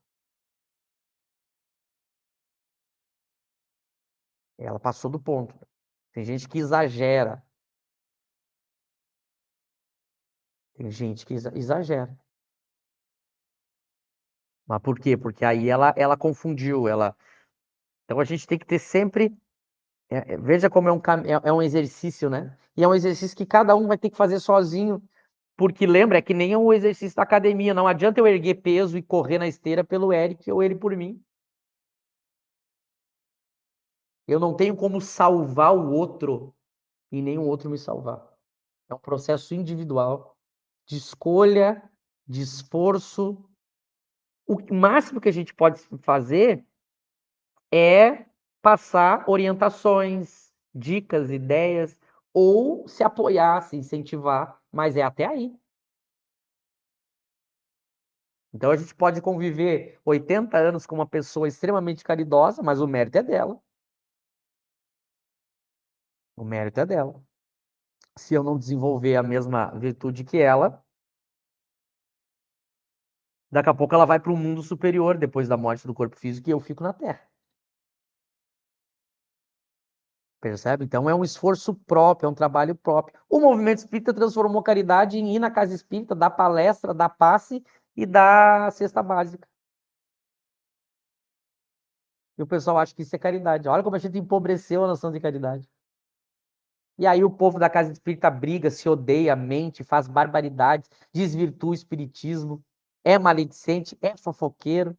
Ela passou do ponto. Tem gente que exagera. Tem gente que exagera. Mas por quê? Porque aí ela confundiu. Então a gente tem que ter sempre Veja como é um exercício, né? E é um exercício que cada um vai ter que fazer sozinho, porque lembra, é que nem o exercício da academia, não adianta eu erguer peso e correr na esteira pelo Eric ou ele por mim. Eu não tenho como salvar o outro e nem o outro me salvar. É um processo individual de escolha, de esforço. O máximo que a gente pode fazer é passar orientações, dicas, ideias, ou se apoiar, se incentivar, mas é até aí. Então a gente pode conviver 80 anos com uma pessoa extremamente caridosa, mas o mérito é dela. O mérito é dela. Se eu não desenvolver a mesma virtude que ela, daqui a pouco ela vai para um mundo superior depois da morte do corpo físico e eu fico na Terra. Percebe? Então é um esforço próprio, é um trabalho próprio. O movimento espírita transformou caridade em ir na casa espírita, dar palestra, dar passe e dar cesta básica. E o pessoal acha que isso é caridade. Olha como a gente empobreceu a noção de caridade. E aí o povo da casa espírita briga, se odeia, mente, faz barbaridades, desvirtua o espiritismo, é maledicente, é fofoqueiro,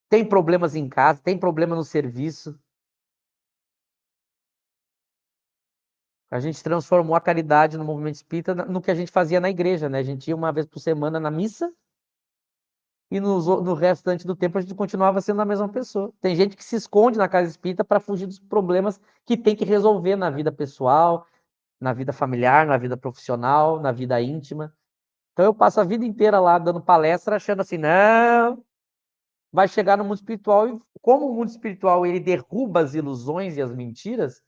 tem problemas em casa, tem problema no serviço. A gente transformou a caridade no movimento espírita no que a gente fazia na igreja, né? A gente ia uma vez por semana na missa e no restante do tempo a gente continuava sendo a mesma pessoa. Tem gente que se esconde na casa espírita para fugir dos problemas que tem que resolver na vida pessoal, na vida familiar, na vida profissional, na vida íntima. Então eu passo a vida inteira lá dando palestra achando assim, não, vai chegar no mundo espiritual e como o mundo espiritual ele derruba as ilusões e as mentiras,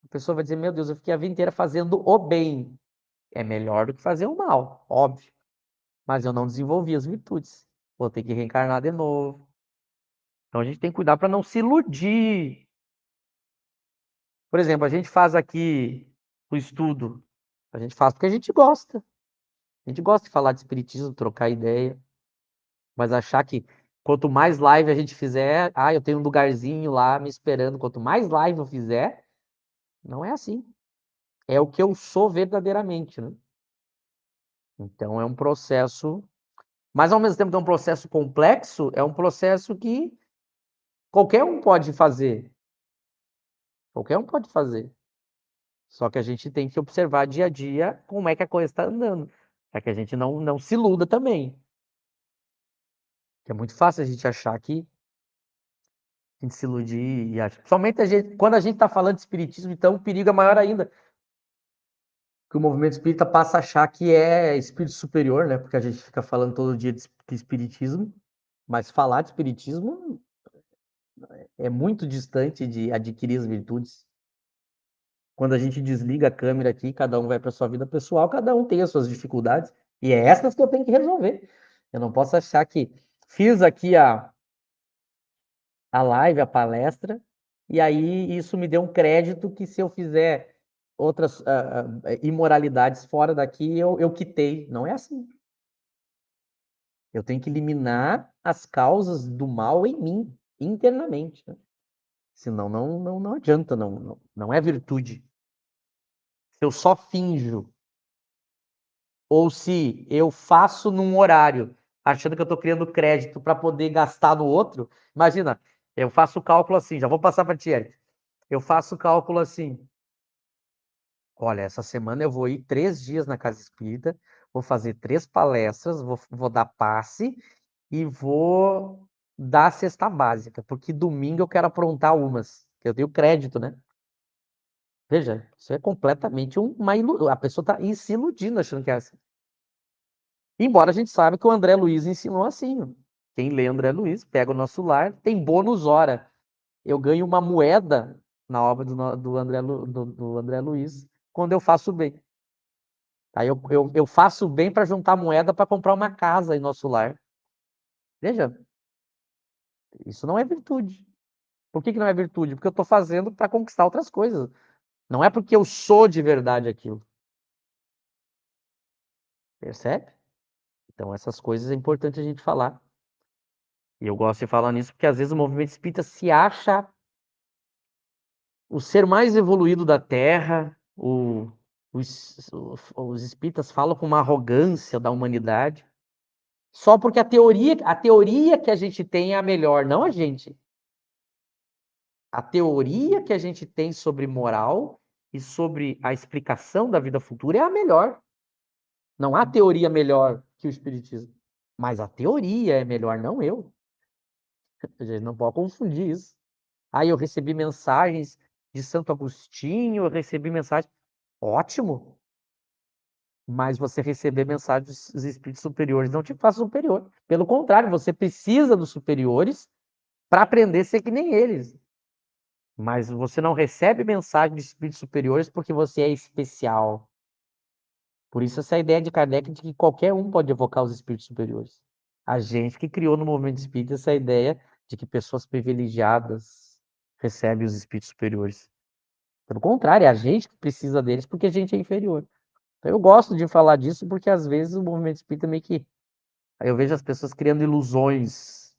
a pessoa vai dizer, meu Deus, eu fiquei a vida inteira fazendo o bem. É melhor do que fazer o mal, óbvio. Mas eu não desenvolvi as virtudes. Vou ter que reencarnar de novo. Então a gente tem que cuidar para não se iludir. Por exemplo, a gente faz aqui o estudo. A gente faz porque a gente gosta. A gente gosta de falar de espiritismo, trocar ideia. Mas achar que quanto mais live a gente fizer, eu tenho um lugarzinho lá me esperando. Quanto mais live eu fizer, não é assim. É o que eu sou verdadeiramente, né? Então é um processo, mas ao mesmo tempo que é um processo complexo, é um processo que qualquer um pode fazer. Qualquer um pode fazer. Só que a gente tem que observar dia a dia como é que a coisa está andando. Para que a gente não se iluda também. Que é muito fácil a gente achar que a gente se iludir e acha. Somente quando a gente está falando de espiritismo, então o perigo é maior ainda. Que o movimento espírita passa a achar que é espírito superior, né? Porque a gente fica falando todo dia de espiritismo, mas falar de espiritismo é muito distante de adquirir as virtudes. Quando a gente desliga a câmera aqui, cada um vai para sua vida pessoal, cada um tem as suas dificuldades, e é essas que eu tenho que resolver. Eu não posso achar que fiz aqui a live, a palestra, e aí isso me deu um crédito que se eu fizer outras imoralidades fora daqui, eu quitei. Não é assim. Eu tenho que eliminar as causas do mal em mim, internamente, né? Senão não adianta, não é virtude. Se eu só finjo, ou se eu faço num horário, achando que eu estou criando crédito para poder gastar no outro, imagina, eu faço o cálculo assim, já vou passar para ti, Eric. Eu faço o cálculo assim, olha, essa semana eu vou ir 3 dias na Casa Espírita, vou fazer 3 palestras, vou dar passe e vou dar a cesta básica, porque domingo eu quero aprontar umas, que eu tenho crédito, né? Veja, isso é completamente uma ilusão. A pessoa está se iludindo achando que é assim. Embora a gente saiba que o André Luiz ensinou assim. Quem lê André Luiz, pega o nosso lar, tem bônus hora. Eu ganho uma moeda na obra do André Luiz quando eu faço bem. Aí eu faço bem para juntar moeda para comprar uma casa em nosso lar. Veja, isso não é virtude. Por que não é virtude? Porque eu estou fazendo para conquistar outras coisas. Não é porque eu sou de verdade aquilo. Percebe? Então essas coisas é importante a gente falar. E eu gosto de falar nisso porque às vezes o movimento espírita se acha o ser mais evoluído da Terra, os espíritas falam com uma arrogância da humanidade, só porque a teoria que a gente tem é a melhor, não a gente. A teoria que a gente tem sobre moral e sobre a explicação da vida futura é a melhor. Não há teoria melhor que o espiritismo, mas a teoria é melhor, não eu. A gente não pode confundir isso. Aí eu recebi mensagens de Santo Agostinho, eu recebi mensagens. Ótimo, mas você receber mensagens dos espíritos superiores não te faz superior. Pelo contrário, você precisa dos superiores para aprender a ser que nem eles. Mas você não recebe mensagem de espíritos superiores porque você é especial. Por isso essa ideia de Kardec de que qualquer um pode evocar os espíritos superiores. A gente que criou no movimento espírita essa ideia de que pessoas privilegiadas recebem os espíritos superiores. Pelo contrário, é a gente que precisa deles porque a gente é inferior. Então eu gosto de falar disso porque às vezes o movimento espírita meio que eu vejo as pessoas criando ilusões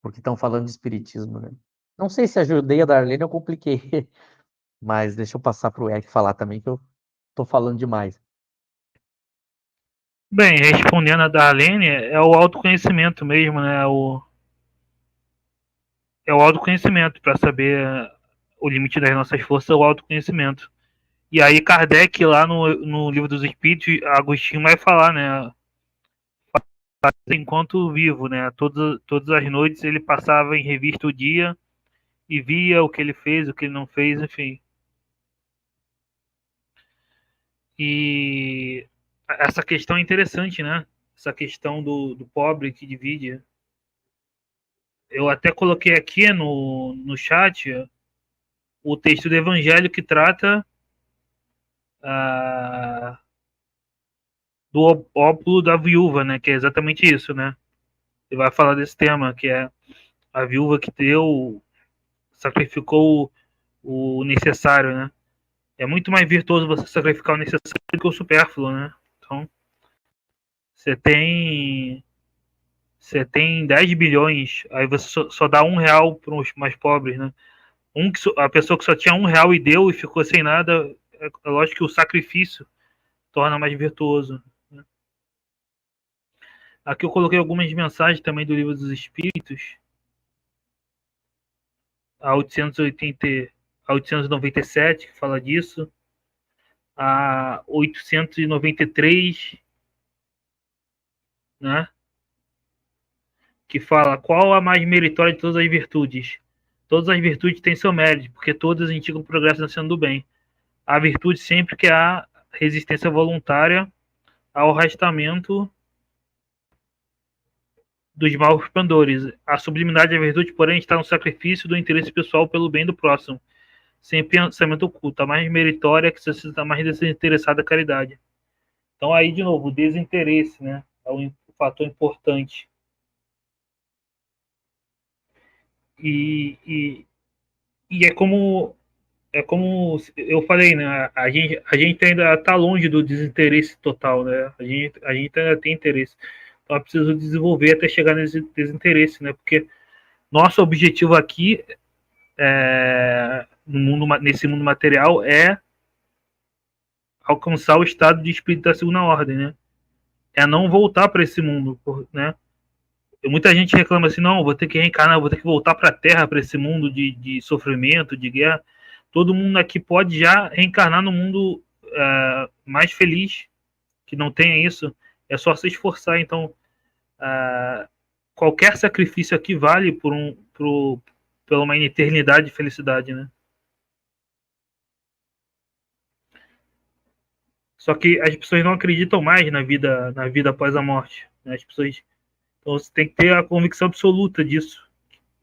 porque estão falando de espiritismo, né? Não sei se ajudei a Darlene ou compliquei, mas deixa eu passar para o Eric falar também que eu tô falando demais. Bem, respondendo a Darlene, é o autoconhecimento mesmo, né? É o autoconhecimento, para saber o limite das nossas forças, é o autoconhecimento. E aí Kardec, lá no Livro dos Espíritos, Agostinho vai falar, né? Enquanto vivo, né? Todas as noites ele passava em revista o dia e via o que ele fez, o que ele não fez, enfim. E essa questão é interessante, né? Essa questão do pobre que divide. Eu até coloquei aqui no chat o texto do Evangelho que trata ah, do óbolo da viúva, né? Que é exatamente isso, né? Ele vai falar desse tema, que é a viúva que sacrificou o necessário, né? É muito mais virtuoso você sacrificar o necessário do que o supérfluo, né? Então, você tem você tem 10 bilhões, aí você só dá R$ 1 para os mais pobres, né? A pessoa que só tinha R$ 1 e deu e ficou sem nada, é lógico que o sacrifício torna mais virtuoso, né? Aqui eu coloquei algumas mensagens também do Livro dos Espíritos, a 880, a 897, que fala disso, a 893, né? Que fala qual a mais meritória de todas as virtudes. Todas as virtudes têm seu mérito, porque todas indicam o progresso na sendo do bem. A virtude sempre que há resistência voluntária ao arrastamento dos maus pendores. A sublimidade da virtude, porém, está no sacrifício do interesse pessoal pelo bem do próximo, sem pensamento oculto. A mais meritória é que suscita mais desinteressada caridade. Então, aí, de novo, o desinteresse, né? É um fator importante. E, e, e é como eu falei, né? A gente ainda está longe do desinteresse total, né? A gente ainda tem interesse. Então é preciso desenvolver até chegar nesse desinteresse, né? Porque nosso objetivo aqui nesse mundo material é alcançar o estado de espírito da segunda ordem, né? É não voltar para esse mundo, né? Muita gente reclama assim, não, vou ter que reencarnar, vou ter que voltar para a Terra, para esse mundo de sofrimento, de guerra. Todo mundo aqui pode já reencarnar no mundo mais feliz, que não tenha isso. É só se esforçar. Então, qualquer sacrifício aqui vale por uma eternidade de felicidade, né? Só que as pessoas não acreditam mais na vida após a morte, né? As pessoas, então você tem que ter a convicção absoluta disso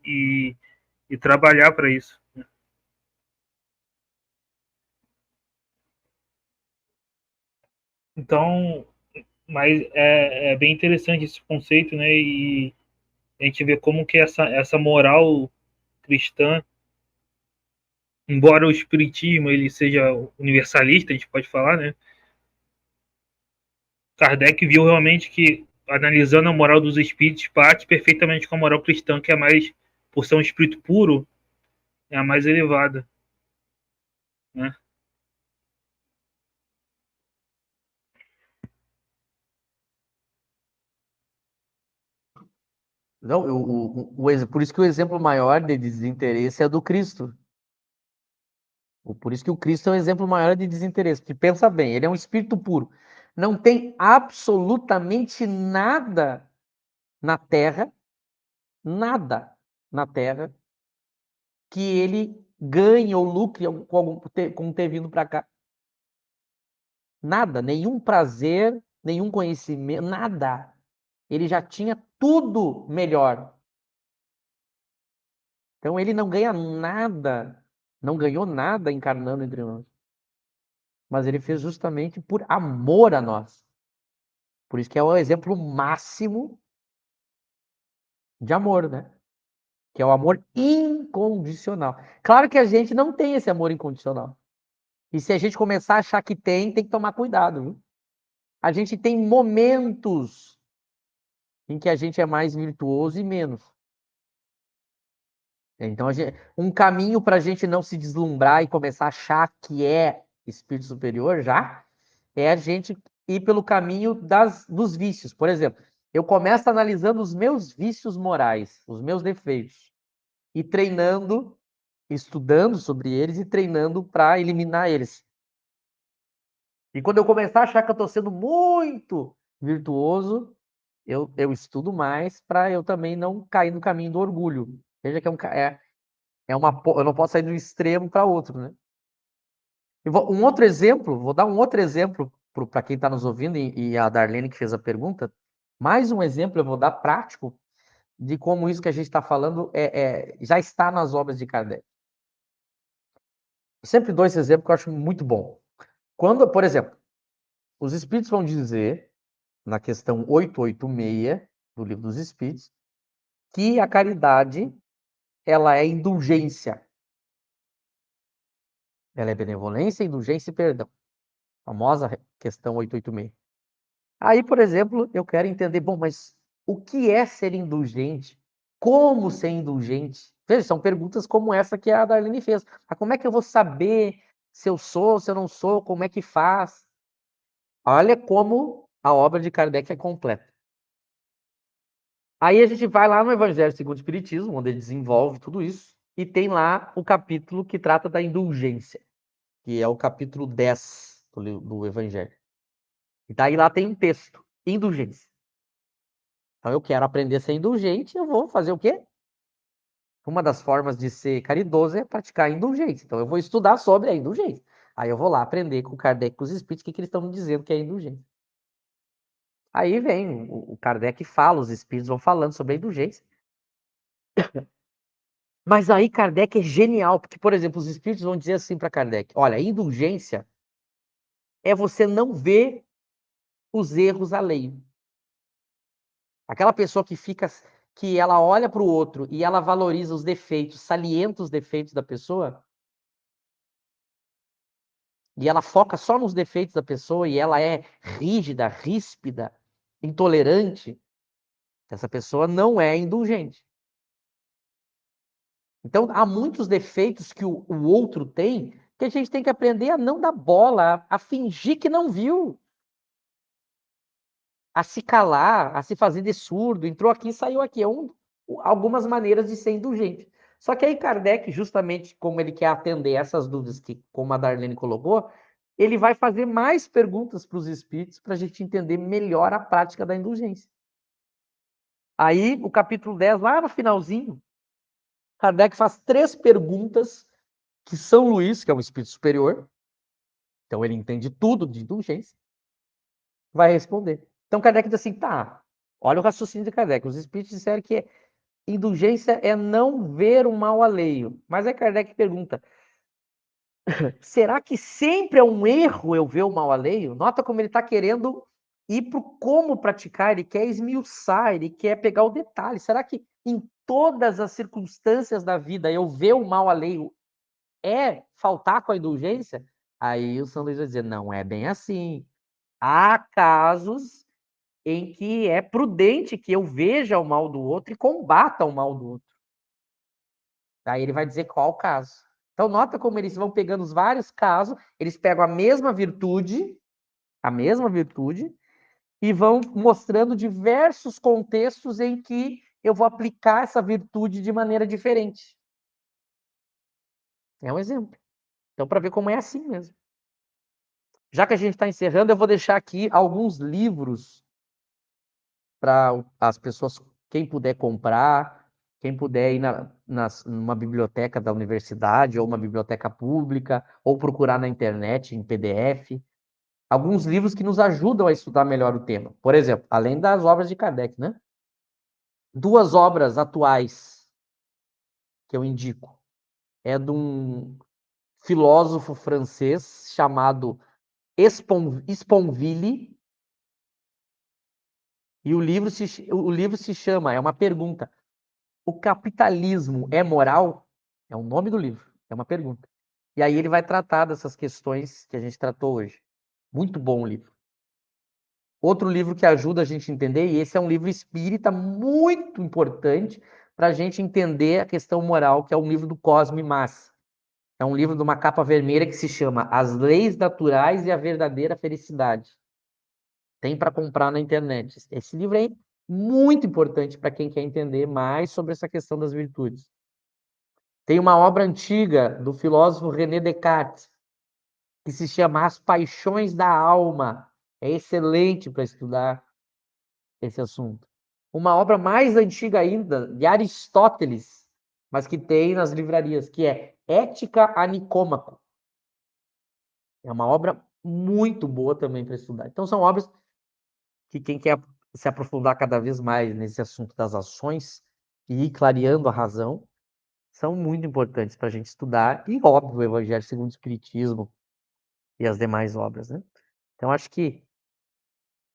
e, e trabalhar para isso. Então, mas é bem interessante esse conceito, né? E a gente vê como que essa moral cristã, embora o espiritismo ele seja universalista, a gente pode falar, né? Kardec viu realmente que analisando a moral dos espíritos, bate perfeitamente com a moral cristã, que é mais, por ser um espírito puro, é a mais elevada, né? Não, por isso que o exemplo maior de desinteresse é do Cristo. Por isso que o Cristo é o exemplo maior de desinteresse. Porque pensa bem, ele é um espírito puro. Não tem absolutamente nada na Terra, que ele ganhe ou lucre com ter vindo para cá. Nada, nenhum prazer, nenhum conhecimento, nada. Ele já tinha tudo melhor. Então ele não ganha nada, não ganhou nada encarnando entre nós. Mas ele fez justamente por amor a nós. Por isso que é o exemplo máximo de amor, né? Que é o amor incondicional. Claro que a gente não tem esse amor incondicional. E se a gente começar a achar que tem que tomar cuidado, viu? A gente tem momentos em que a gente é mais virtuoso e menos. Então, um caminho para a gente não se deslumbrar e começar a achar que é espírito superior já é a gente ir pelo caminho dos vícios. Por exemplo, eu começo analisando os meus vícios morais, os meus defeitos, e treinando, estudando sobre eles e treinando para eliminar eles. E quando eu começar a achar que eu estou sendo muito virtuoso, eu estudo mais para eu também não cair no caminho do orgulho. Veja que eu não posso sair de um extremo para outro, né? Vou dar um outro exemplo para quem está nos ouvindo e a Darlene que fez a pergunta. Mais um exemplo eu vou dar prático de como isso que a gente está falando já está nas obras de Kardec. Eu sempre dou esse exemplo que eu acho muito bom. Quando, por exemplo, os espíritos vão dizer, na questão 886 do Livro dos Espíritos, que a caridade ela é indulgência. Ela é benevolência, indulgência e perdão. A famosa questão 886. Aí, por exemplo, eu quero entender, bom, mas o que é ser indulgente? Como ser indulgente? Veja, são perguntas como essa que a Darlene fez. Mas como é que eu vou saber se eu sou, se eu não sou, como é que faz? Olha como a obra de Kardec é completa. Aí a gente vai lá no Evangelho segundo o Espiritismo, onde ele desenvolve tudo isso, e tem lá o capítulo que trata da indulgência, que é o capítulo 10 do Evangelho. E daí lá tem um texto, indulgência. Então eu quero aprender a ser indulgente, eu vou fazer o quê? Uma das formas de ser caridoso é praticar a indulgência. Então eu vou estudar sobre a indulgência. Aí eu vou lá aprender com o Kardec, com os espíritos, o que eles estão me dizendo que é indulgência. Aí vem, o Kardec fala, os espíritos vão falando sobre a indulgência. Mas aí Kardec é genial, porque, por exemplo, os espíritos vão dizer assim para Kardec: olha, a indulgência é você não ver os erros alheios. Aquela pessoa que ela olha para o outro e ela valoriza os defeitos, salienta os defeitos da pessoa, e ela foca só nos defeitos da pessoa e ela é rígida, ríspida, intolerante, essa pessoa não é indulgente. Então, há muitos defeitos que o outro tem que a gente tem que aprender a não dar bola, a fingir que não viu, a se calar, a se fazer de surdo, entrou aqui, saiu aqui. Algumas maneiras de ser indulgente. Só que aí Kardec, justamente como ele quer atender essas dúvidas que, como a Darlene colocou, ele vai fazer mais perguntas para os espíritos para a gente entender melhor a prática da indulgência. Aí, o capítulo 10, lá no finalzinho, Kardec faz 3 perguntas que São Luís, que é um espírito superior, então ele entende tudo de indulgência, vai responder. Então Kardec diz assim, tá, olha o raciocínio de Kardec, os espíritos disseram que indulgência é não ver o mal alheio. Mas aí Kardec pergunta, será que sempre é um erro eu ver o mal alheio? Nota como ele está querendo ir para como praticar, ele quer esmiuçar, ele quer pegar o detalhe. Será que em todas as circunstâncias da vida eu ver o mal alheio é faltar com a indulgência? Aí o São Luís vai dizer, não é bem assim. Há casos em que é prudente que eu veja o mal do outro e combata o mal do outro. Aí ele vai dizer qual o caso. Então, nota como eles vão pegando os vários casos, eles pegam a mesma virtude, e vão mostrando diversos contextos em que eu vou aplicar essa virtude de maneira diferente. É um exemplo. Então, para ver como é assim mesmo. Já que a gente está encerrando, eu vou deixar aqui alguns livros para as pessoas, quem puder comprar, quem puder ir numa biblioteca da universidade ou uma biblioteca pública, ou procurar na internet em PDF, alguns livros que nos ajudam a estudar melhor o tema. Por exemplo, além das obras de Kardec, né? 2 obras atuais que eu indico. É de um filósofo francês chamado Sponville, e o livro se chama, é uma pergunta: o capitalismo é moral? É o nome do livro, é uma pergunta. E aí ele vai tratar dessas questões que a gente tratou hoje. Muito bom o livro. Outro livro que ajuda a gente a entender, e esse é um livro espírita muito importante para a gente entender a questão moral, que é o livro do Cosme Mas. É um livro de uma capa vermelha que se chama As Leis Naturais e a Verdadeira Felicidade. Tem para comprar na internet. Esse livro é muito importante para quem quer entender mais sobre essa questão das virtudes. Tem uma obra antiga do filósofo René Descartes, que se chama As Paixões da Alma. É excelente para estudar esse assunto. Uma obra mais antiga ainda, de Aristóteles, mas que tem nas livrarias, que é Ética a Nicômaco. É uma obra muito boa também para estudar. Então, são obras que quem quer se aprofundar cada vez mais nesse assunto das ações e ir clareando a razão, são muito importantes para a gente estudar. E, óbvio, o Evangelho segundo o Espiritismo e as demais obras, né? Então, acho que,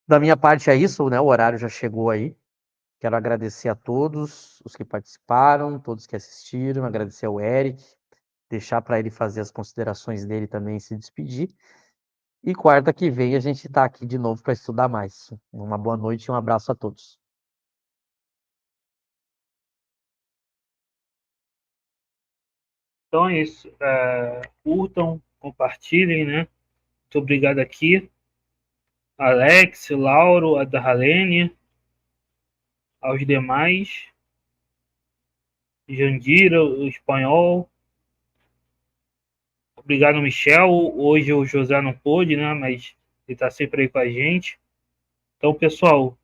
da minha parte, é isso, né? O horário já chegou aí. Quero agradecer a todos os que participaram, todos que assistiram, agradecer ao Eric, deixar para ele fazer as considerações dele também e se despedir. E quarta que vem a gente está aqui de novo para estudar mais. Uma boa noite e um abraço a todos. Então é isso. Curtam, compartilhem, né? Muito obrigado aqui. Alex, Lauro, a Darlene, aos demais. Jandira, o espanhol. Obrigado, Michel. Hoje o José não pôde, né? Mas ele está sempre aí com a gente. Então, pessoal,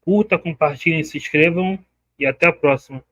curta, compartilhem, se inscrevam e até a próxima.